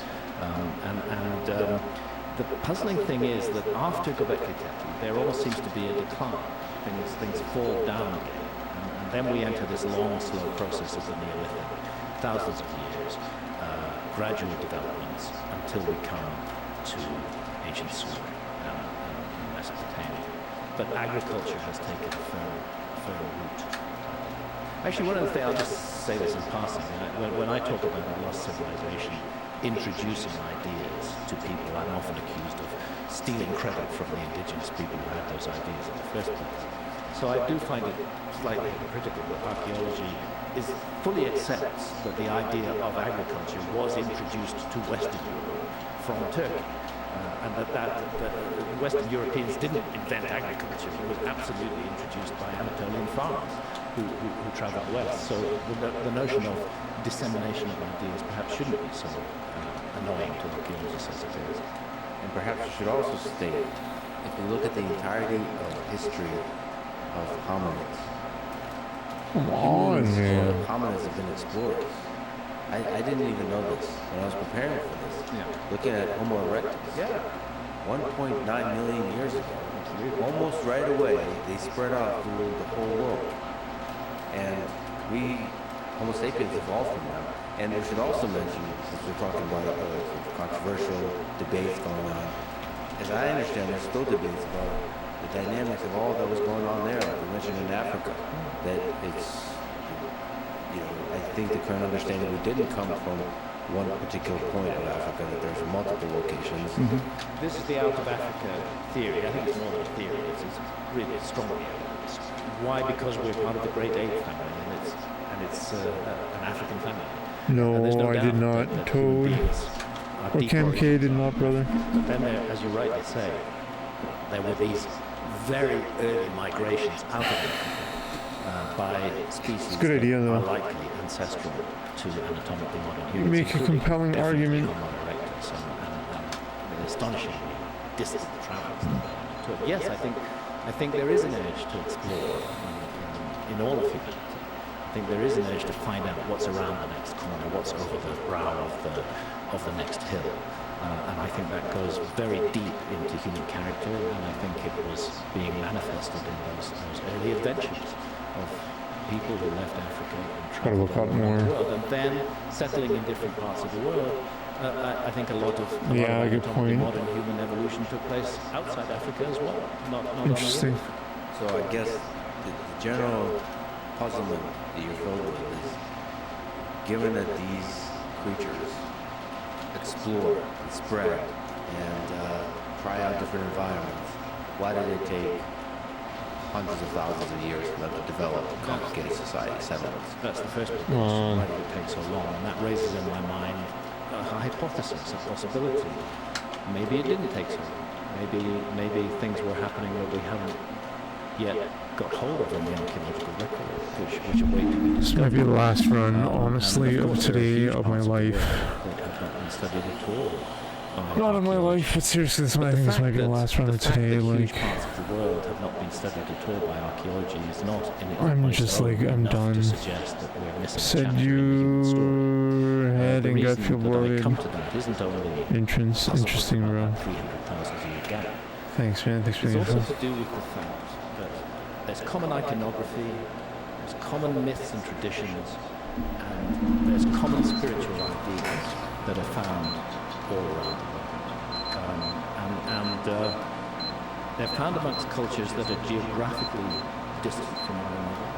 F: The puzzling thing is that after Göbekli Tepe, there almost seems to be a decline. Things fall down again. And then we enter this long, slow process of the Neolithic, thousands of years, gradual developments until we come to ancient Sumer and Mesopotamia. But agriculture has taken a firm root. Actually, one of the things, I'll just say this in passing, when I talk about a lost civilization introducing ideas to people, I'm often accused of stealing credit from the indigenous people who had those ideas in the first place. So I do find it slightly hypocritical that archaeology fully accepts that the idea of agriculture was introduced to Western Europe from Turkey. And that Western Europeans didn't invent agriculture. It was absolutely introduced by Anatolian farmers who traveled west. So the notion of dissemination of ideas perhaps shouldn't be so annoying to archaeologists as it is.
E: And perhaps we should also state, if you look at the entirety of history of hominids,
B: Come on, man.
E: hominids have been explorers. I didn't even know this when I was preparing for this.
F: Yeah.
E: Looking at Homo erectus,
F: Yeah.
E: 1.9 million years ago, almost right away, they spread out through the whole world. And we, Homo sapiens, evolved from them. And we should also mention, since we're talking about controversial debates going on, as I understand, there's still debates about the dynamics of all that was going on there, like we mentioned in Africa, that it's, I think the current understanding, we didn't come from one particular point of Africa, that there's multiple locations.
F: This is the out of Africa theory. I think it's more than a theory. It's really strongly evidence. Why? Because we're part of the Great Ape family, and it's an African family.
B: No,
F: And there's
B: I did
F: doubt
B: not.
F: that
B: Toad.
F: human beings are
B: Or
F: deep
B: Cam K
F: origins.
B: did not, brother.
F: But then there, as you rightly say, there were these very early migrations out of Africa by species
B: good idea,
F: that
B: though.
F: are likely ancestral to anatomically modern humans.
B: Make a
F: including
B: compelling
F: definitely
B: argument.
F: Homo erectus and the astonishingly distant travels that they undertook. Yes, I think there is an urge to explore in all of humanity. I think there is an urge to find out what's around the next corner, what's over the brow of the next hill. And I think that goes very deep into human character, and I think it was being manifested in those early adventures of people who left Africa and
B: Gotta
F: traveled
B: look up
F: all around the
B: more.
F: world, and then settling in different parts of the world. I think a lot of
B: Yeah, good
F: anatomically
B: point.
F: modern human evolution took place outside Africa as well. Not
B: Interesting.
E: So I guess the general puzzlement that you're filled with is, given that these creatures explore and spread and try out different environments, why did it take hundreds of thousands of years for them to develop a complicated society settlements?
F: That's the first big question. Why did it take so long? And that raises in my mind a hypothesis, a possibility. Maybe it didn't take so long. Maybe things were happening that we haven't yet got hold of in the archaeological record, which await to be
B: This
F: discovered.
B: might be the last run,
F: And
B: honestly,
F: of
B: of
F: course, there are
B: today,
F: huge
B: of my
F: parts the
B: life.
F: world that have not been studied at all by
B: Not of my
F: archaeology.
B: life, but seriously, this
F: But
B: I
F: the
B: think this
F: fact
B: might be the
F: that-
B: last run
F: the
B: of
F: fact
B: today.
F: that huge
B: Like,
F: parts of the world have not been studied at all by archaeology is not in its
B: I'm
F: place
B: just
F: alone
B: like, I'm
F: enough
B: done.
F: to suggest that we're missing a
B: said
F: chapter in the human story.
B: you had
F: The
B: and got
F: reason
B: feel
F: that I come
B: bloated.
F: to that isn't only
B: Entrance,
F: puzzles
B: interesting,
F: about
B: bro.
F: that 300,000 year gap.
B: Thanks, man. Thanks for
F: It's
B: the
F: also
B: info.
F: to do with the fact that there's common iconography, there's common myths and traditions, and there's common spiritual ideas that are found all around the world. They're found amongst cultures that are geographically distant from one another,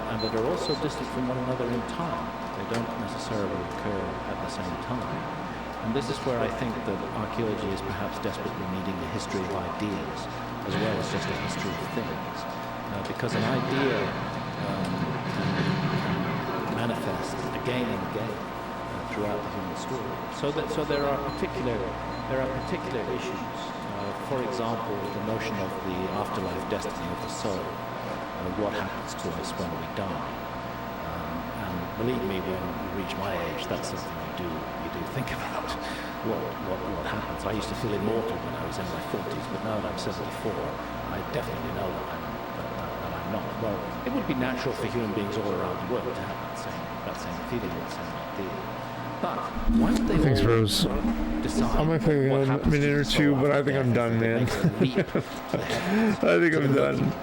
F: and that are also distant from one another in time. They don't necessarily occur at the same time. And this is where I think that archaeology is perhaps desperately needing a history of ideas as well as just a history of things. Because an idea can manifest again and again throughout the human story. So there are particular issues. For example, the notion of the afterlife destiny of the soul. What happens to us when we die? And believe me, when you reach my age, that's something you do think about. What happens? I used to feel immortal when I was in my 40s, but now that I'm 74, I definitely know that I'm not. Well, it would be natural for human beings all around the world to have that same feeling, that same idea. But once they
B: Thanks,
F: all
B: Rose.
F: decide
B: I might play
F: what
B: a
F: happens
B: minute
F: to
B: or
F: the
B: two,
F: soul
B: but I
F: after
B: think I'm
F: death,
B: done,
F: it
B: man.
F: makes a leap to the heavens,
B: I think
F: to
B: I'm
F: the
B: done.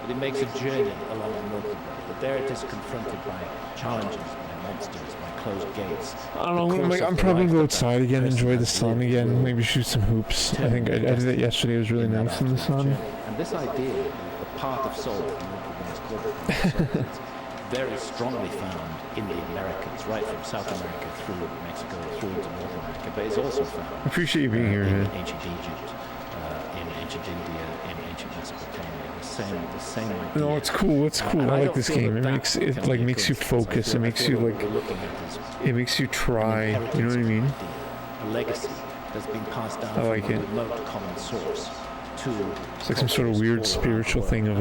F: but it makes a journey along the Milky Way. But there it is confronted by challenges, by monsters, by closed gates.
B: I don't know, I'm probably gonna go outside again, enjoy the sun again, maybe shoot some hoops. I think I did it yesterday, it was really nice in the sun.
F: And this idea, the path of soul, it's very strongly found in the Americas, right from South America through Mexico, through into North America, but it's also found
B: I appreciate you being here,
F: in
B: man.
F: ancient Egypt, in ancient India, in ancient Mesopotamia, the same idea.
B: No, it's cool, it's cool. I like this game. It makes you focus, it makes you it makes you try, you know what I mean?
F: A legacy that's been passed down
B: I like
F: from a
B: it.
F: remote common source to
B: It's like some sort of weird spiritual thing of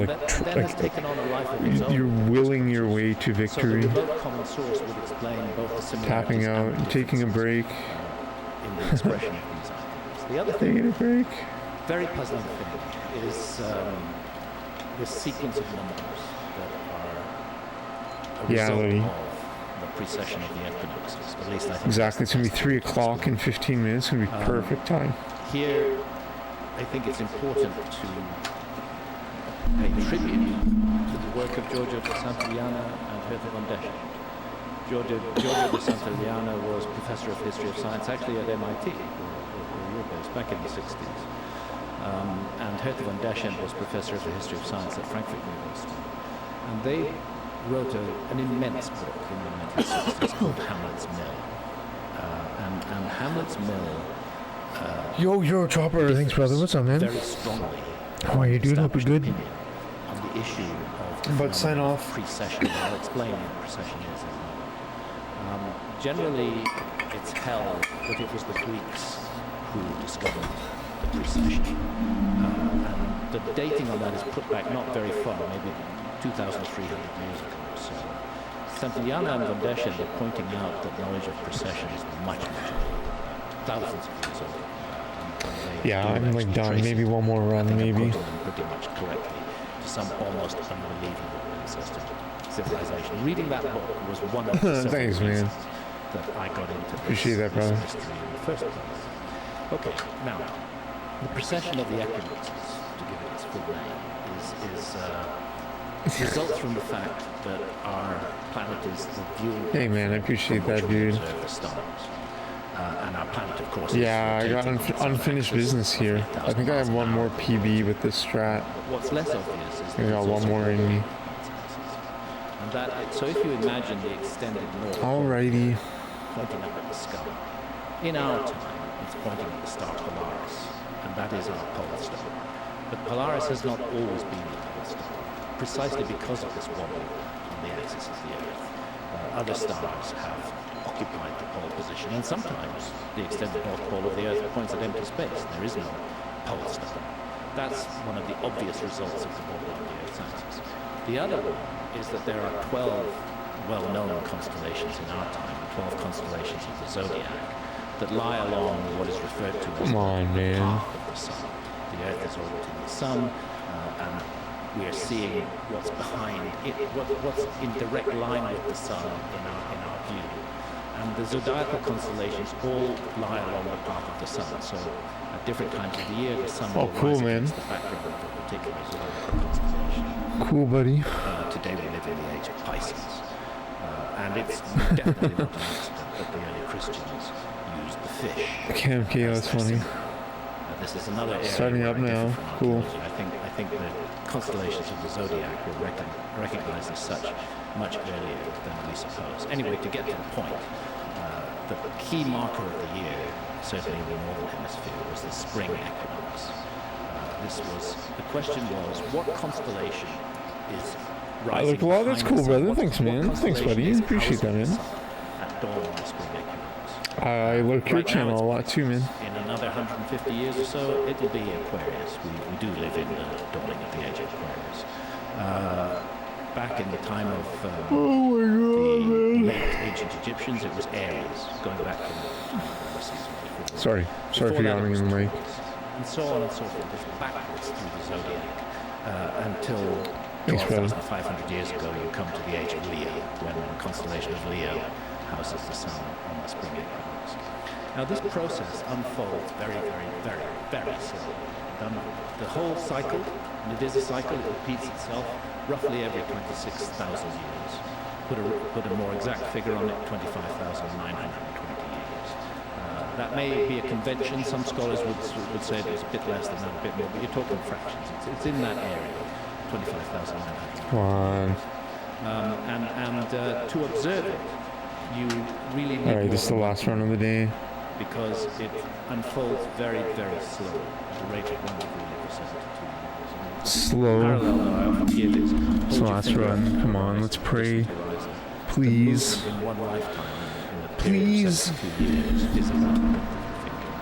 B: you're willing your way to victory,
F: So the remote common source would explain both the similarities
B: tapping out,
F: and
B: taking a break,
F: in the expression of these ideas. The other thing,
B: taking a break.
F: very puzzling thing, is this sequence of numbers that are a result
B: Buddy.
F: of the precession of the equinoxes. At least I think
B: Exactly, it's gonna be 3 o'clock in 15 minutes, it's gonna be perfect time.
F: Here, I think it's important to pay tribute to the work of Giorgio de Santillana and Hertha von Deschen. Giorgio de Santillana was professor of history of science actually at MIT, where you were based, back in the 60s. And Hertha von Deschen was professor of the history of science at Frankfurt University. And they wrote an immense book in the 1960s called Hamlet's Mill. And Hamlet's Mill
B: Yo, Chopper, thanks brother, what's up, man?
F: very strongly
B: How are you doing? Hope you're good.
F: opinion on the issue of the
B: I'm about to sign
F: phenomenon of
B: off.
F: precession. I'll explain what precession is in a moment. Generally, it's held that it was the Greeks who discovered the precession. And the dating on that is put back not very far, maybe 2,300 years ago or so. Santillana and von Deschen are pointing out that knowledge of precession is much, much older, thousands of years older.
B: Yeah, I'm like done. Maybe one more run, maybe.
F: Pretty much correctly to some almost unbelievable ancestor civilization. Reading that book was one of the several
B: Thanks, man.
F: reasons that I got into this,
B: Appreciate that, brother.
F: this history in the first place. Okay, now the precession of the equinoxes, to give it its full name, results from the fact that our planet is the viewing.
B: Hey, man, I appreciate
F: from which
B: that,
F: we
B: dude.
F: observe the stars. And our planet, of course,
B: Yeah,
F: is
B: I got
F: rotating on its own
B: unfinished
F: axis
B: business
F: of
B: here.
F: 8,000
B: I think I have
F: miles
B: one
F: an
B: more
F: hour.
B: PB with this strat.
F: What's less obvious is that
B: I got
F: it's
B: one
F: also
B: more in me.
F: and that, so if you imagine the extended north
B: Alrighty.
F: pointing up at the sky, in our time it's pointing at the star Polaris, and that is our pole star. But Polaris has not always been the pole star, precisely because of this wobble on the axis of the Earth. Other stars have occupied the pole position, and sometimes the extended north pole of the Earth points at empty space. There is no pole star. That's one of the obvious results of the wobble on the Earth's axis. The other one is that there are 12 well-known constellations in our time, 12 constellations of the zodiac, that lie along what is referred to as
B: Come on,
F: the
B: man.
F: path of the sun. The Earth is orbiting the sun, and we are seeing what's behind it, what's in direct line with the sun in our view. And the zodiacal constellations all lie along the path of the sun. So at different times of the year, the sun will
B: cool,
F: rise
B: man.
F: against the background of a particular zodiacal constellation.
B: Cool, buddy.
F: Today we live in the age of Pisces. And it's definitely not an accident that the early Christians used the fish.
B: Okay, that's funny.
F: This is another area
B: Starting
F: where
B: up
F: I differ
B: now.
F: from
B: Cool.
F: archaeology. I think the constellations of the zodiac were recognized as such much earlier than we suppose. Anyway, to get to the point, the key marker of the year, certainly in the northern hemisphere, was the spring equinox. The question was, what constellation is rising?
B: look, well, that's
F: behind
B: cool,
F: the sun?
B: brother.
F: What
B: Thanks, man. Thanks,
F: constellation
B: buddy.
F: is
B: Appreciate that,
F: housing the
B: man.
F: sun at dawn on the spring equinox?
B: I lurk your
F: Right now
B: channel a
F: it's-
B: lot too, man.
F: In another 150 years or so, it'll be Aquarius. We do live in the dawning of the age of Aquarius. Back in the time of the late ancient Egyptians, it was Aries, going back to the time of the season before.
B: Sorry
F: Before
B: for
F: that,
B: yawning
F: it
B: in
F: was
B: the mic.
F: Taurus, and so on and so forth, just backwards through the zodiac until
B: Thanks, brother.
F: 12,500 years ago you come to the age of Leo, when the constellation of Leo houses the sun on the spring equinox. Now this process unfolds very, very, very, very slowly. The whole cycle, and it is a cycle, it repeats itself roughly every 26,000 years. Put a more exact figure on it, 25,920 years. That may be a convention. Some scholars would say it's a bit less than that, a bit more, but you're talking fractions. It's in that area, 25,920.
B: Come on.
F: And to observe it, you really need.
B: All right, this is the last run of the day.
F: Because it unfolds very, very slowly at a rate of 1 degree every 72 years.
B: Slow.
F: Parallel that I often give is
B: So last run. Come on, let's pray. Please.
F: In one lifetime, in the
B: Please.
F: 72 years, is about what you're thinking.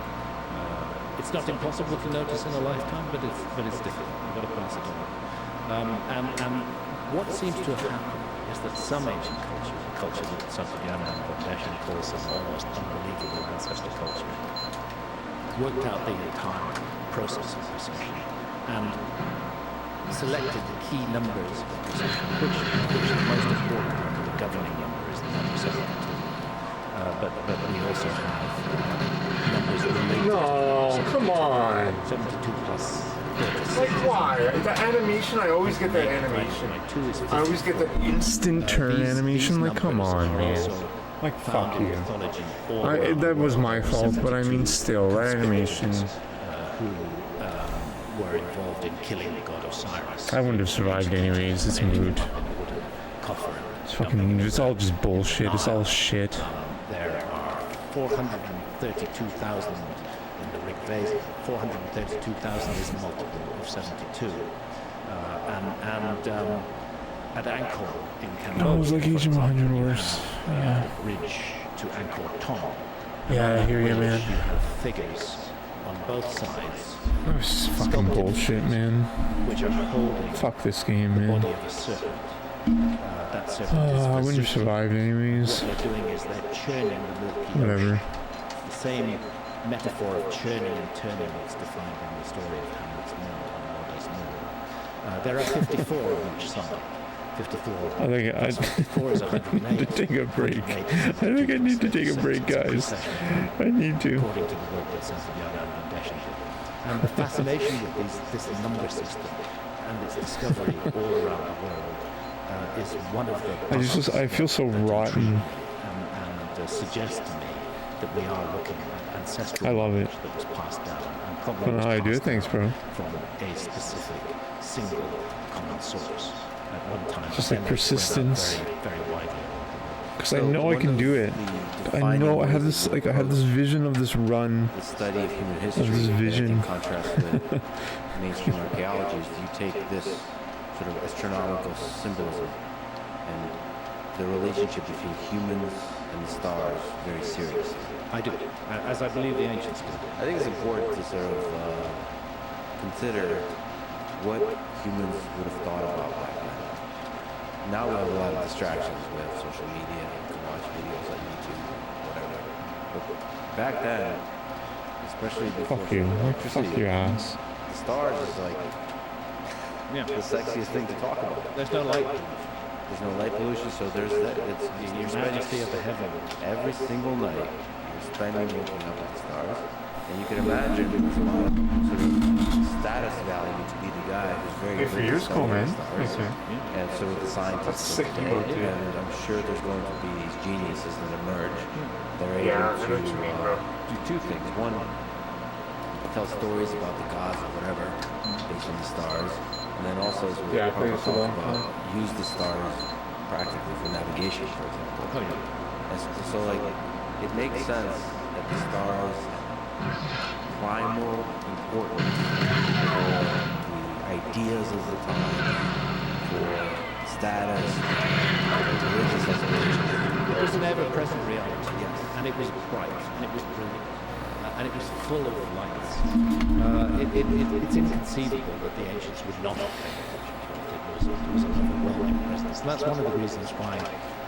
F: It's not impossible to notice in a lifetime, but it's difficult. You've got to pass it on. And what seems to have happened is that some ancient cultures, a culture that Santayana and Bondeshan calls an almost unbelievable ancestor culture, worked out the entire process of precession and selected the key numbers of precession, which the most important number, the governing number, is the number 72. But we also have numbers related.
B: No, come on.
F: 72 plus 36.
B: Like why? The animation, I always get that animation. I always get the instant turn animation. Like, come on, man. Like, fuck you. That was my fault, but I mean, still, that animation.
F: Who were involved in killing the god Osiris.
B: I wouldn't have survived anyways. It's moot. It's fucking. It's all just bullshit. It's all shit.
F: There are 432,000 in the Rig Veda. 432,000 is a multiple of 72. At Angkor in Cambodia.
B: No, it was like each of 100 worse. Yeah.
F: Bridge to Angkor Thom.
B: Yeah, I hear you, man.
F: You have figures on both sides.
B: That was fucking bullshit, man.
F: Which are holding
B: Fuck this game,
F: the
B: man.
F: body of a serpent. That serpent is
B: I wouldn't have survived anyways.
F: What they're doing is they're churning the Milky
B: Whatever.
F: Ocean. The same metaphor of churning and turning that's defined in the story of Hamlet's Mill and Loda's Mill. There are 54 on each side. 54.
B: I think I
F: 54 is 108.
B: need to take a break. I think I need to take a break, guys. I need to.
F: According to the work that Santayana and Bondeshan did. And the fascination with this number system and its discovery all around the world is one of the.
B: I feel so rotten.
F: And suggests to me that we are looking at ancestral
B: I love it.
F: knowledge that was passed down and probably
B: I don't know how I do it. Thanks, bro.
F: from a specific single common source at one time.
B: Just
F: Then
B: like
F: it spread out
B: persistence.
F: very, very widely.
B: Because I know I can do it. I know I have this vision of this run.
E: The study of human history,
B: this vision.
E: in contrast with mainstream archaeology, is you take this sort of astronomical symbolism and the relationship between humans and the stars very seriously.
F: I do, as I believe the ancients did.
E: I think it's important to sort of consider what humans would have thought about back then. Now we have a lot of distractions. We have social media, you can watch videos on YouTube, whatever. But back then, especially before
B: Fuck you.
E: electricity,
B: Fuck your ass.
E: the stars is like the sexiest thing to talk about.
F: There's no light.
E: There's no light pollution, so there's that. You're spending
F: Majesty of the heaven.
E: every single night. You're spending looking up at the stars, and you can imagine there's a lot of sort of status value to be the guy who's very
B: Good for
E: good
B: you,
E: at
B: cool, man.
E: studying
B: Thanks,
E: stars.
B: man.
E: And so the scientists
B: That's sick
E: of
B: you
E: today,
B: wrote, too.
E: and I'm sure there's going to be these geniuses that emerge. They're
B: Yeah, I
E: able
B: know what you mean, bro.
E: do two things. One, tell stories about the gods or whatever based on the stars, and then also, as we
B: Yeah, I think it's a
E: talked
B: long
E: about, use the stars practically for navigation, for example.
F: Oh, yeah.
E: And so, like, it makes sense that the stars primal importance for the ideas of the time, for status, for religious aspirations.
F: It was an ever-present reality,
E: Yes.
F: and it was bright, and it was brilliant, and it was full of lights. It's inconceivable that the ancients would not have paid attention to it. It was an overwhelming presence, and that's one of the reasons why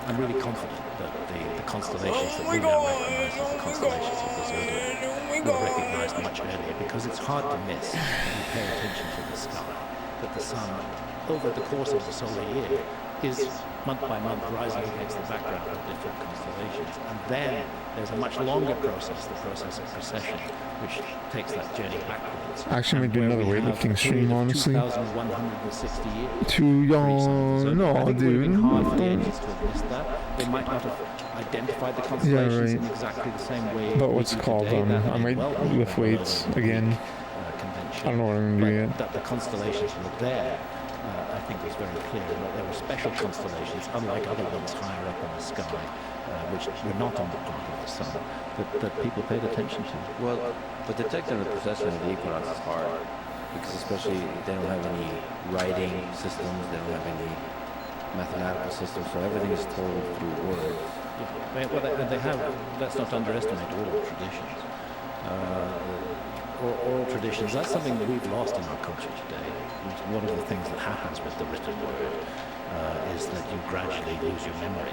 F: I'm really confident that the constellations that we now recognize as the constellations of the zodiac were recognized much earlier, because it's hard to miss when you pay attention to the sky that the sun, over the course of the solar year, is month by month rising against the background of different constellations. And then there's a much longer process, the process of precession, which takes that journey backwards.
B: Actually, might do
F: And
B: another
F: where we have
B: weightlifting
F: a
B: stream,
F: period of
B: honestly.
F: 2,160 years.
B: Too young.
F: So I
B: No,
F: think it would have
B: dude.
F: been hard for the
B: Don't.
F: ancients to have missed that. They might not have identified the constellations
B: right.
F: in exactly the same way.
B: But
F: we
B: what's
F: do
B: called,
F: today. That
B: I
F: may
B: might
F: well be
B: lift
F: one of
B: weights
F: the
B: again.
F: convention.
B: I don't know what I'm gonna do
F: But
B: yet.
F: that the constellations were there, I think is very clear, and that there were special constellations, unlike other ones higher up in the sky, which were not on the path of the sun, that people paid attention to.
E: Well, but detecting the precession of the equinox is hard because especially they don't have any writing systems, they don't have any mathematical systems, so everything is told through words.
F: They have, let's not underestimate oral traditions. Oral traditions, that's something that we've lost in our culture today. One of the things that happens with the written word is that you gradually lose your memory.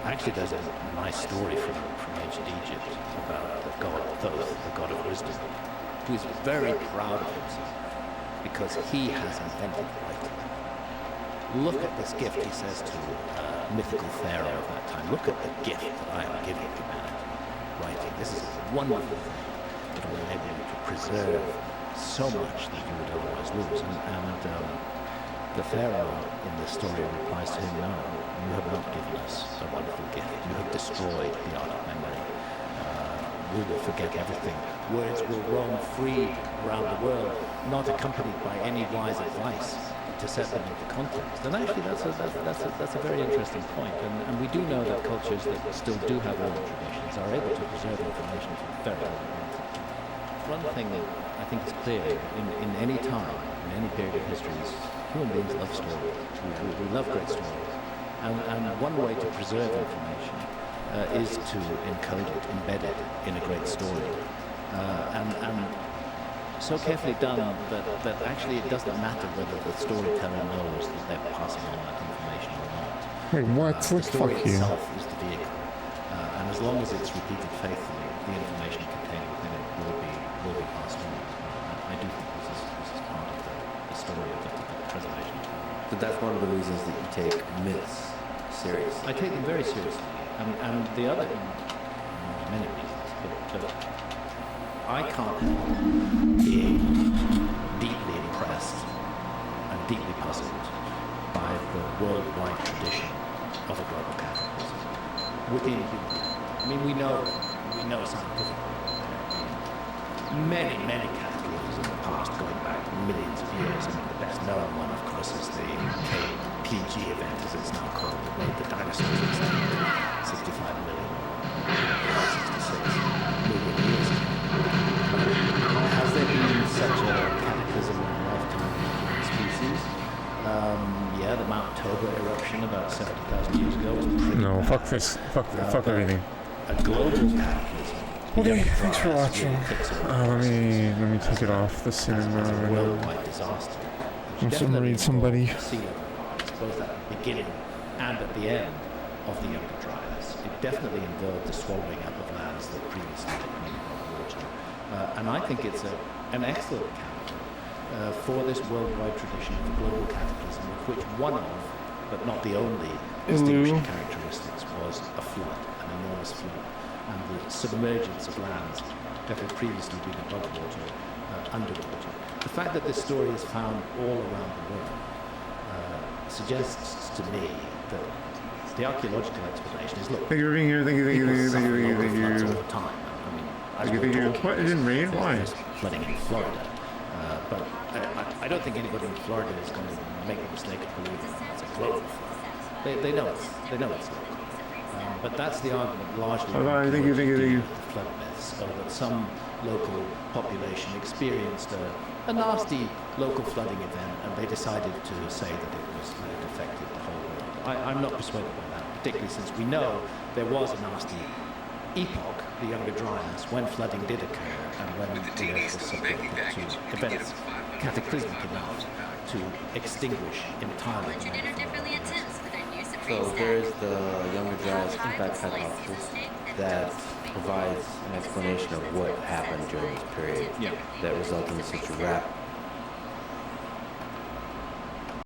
F: Actually, there's a nice story from ancient Egypt about the god Thoth, the god of wisdom, who is very proud of himself because he has invented writing. Look at this gift, he says to mythical pharaoh of that time. Look at the gift that I am giving humanity, writing. This is a wonderful thing that will enable you to preserve so much that you would otherwise lose. And the pharaoh in this story replies to him, no, you have not given us a wonderful gift. You have destroyed the art of memory. We will forget everything. Words will roam free around the world, not accompanied by any wise advice to set them into context. And actually, that's a very interesting point. And we do know that cultures that still do have oral traditions are able to preserve information from very long. One thing that I think is clear in any time, in any period of history, is human beings love stories. We love great stories. And one way to preserve information is to encode it, embed it in a great story. And so carefully done that actually it doesn't matter whether the storyteller knows that they're passing on that information or not.
B: Wait, what?
F: The story
B: Fuck you.
F: itself is the vehicle. And as long as it's repeated faithfully, the information contained within it will be passed on. I do think this is part of the story of the preservation.
E: But that's one of the reasons that you take myths seriously.
F: I take them very seriously. And the other, many reasons, but I can't help being deeply impressed and deeply puzzled by the worldwide tradition of a global cataclysm within humanity. I mean, we know scientifically many cataclysms in the past, going back millions of years. I mean, the best known one, of course, is the KPG event, as it's now called, that made the dinosaurs extinct 65 million, 66 million years ago. Has there been such a cataclysm in the lifetime of the human species? Yeah, the Mount Toba eruption about 70,000 years ago was pretty
B: No,
F: bad.
B: fuck this. Fuck everything.
F: A global cataclysm.
B: Okay,
F: the
B: thanks for
F: Empire
B: watching.
F: really kicks off
B: Let me take it off the cinema.
F: as a
B: Right now.
F: worldwide disaster.
B: I'm submarine somebody.
F: Sea level rise, both at the beginning and at the end of the Younger Dryas. It definitely involved the swallowing up of lands that previously had been water. And I think it's an excellent calendar for this worldwide tradition of the global cataclysm, of which one of, but not the only, distinguishing characteristics was a flood, an enormous flood, and the submergence of lands that had previously been above water, underwater. The fact that this story is found all around the world suggests to me that the archaeological explanation is, look,
B: Thank you for being here. Thank you.
F: people suffer local floods all
B: Thank
F: the time. I mean, as
B: you.
F: we're talking,
B: What? It didn't rain? Why?
F: there's flooding in Florida. But I don't think anybody in Florida is going to make the mistake of believing it's a global flood. They know it's local. But that's the argument largely.
B: Thank you.
F: The flood myths, so that some local population experienced a nasty local flooding event, and they decided to say that it affected the whole world. I'm not persuaded by that, particularly since we know there was a nasty epoch, the Younger Dryas, when flooding did occur, and when the earth was subject to events cataclysmic enough to extinguish entirely.
E: So there's the Younger Dryas impact hypothesis that provides an explanation of what happened during this period that resulted in such a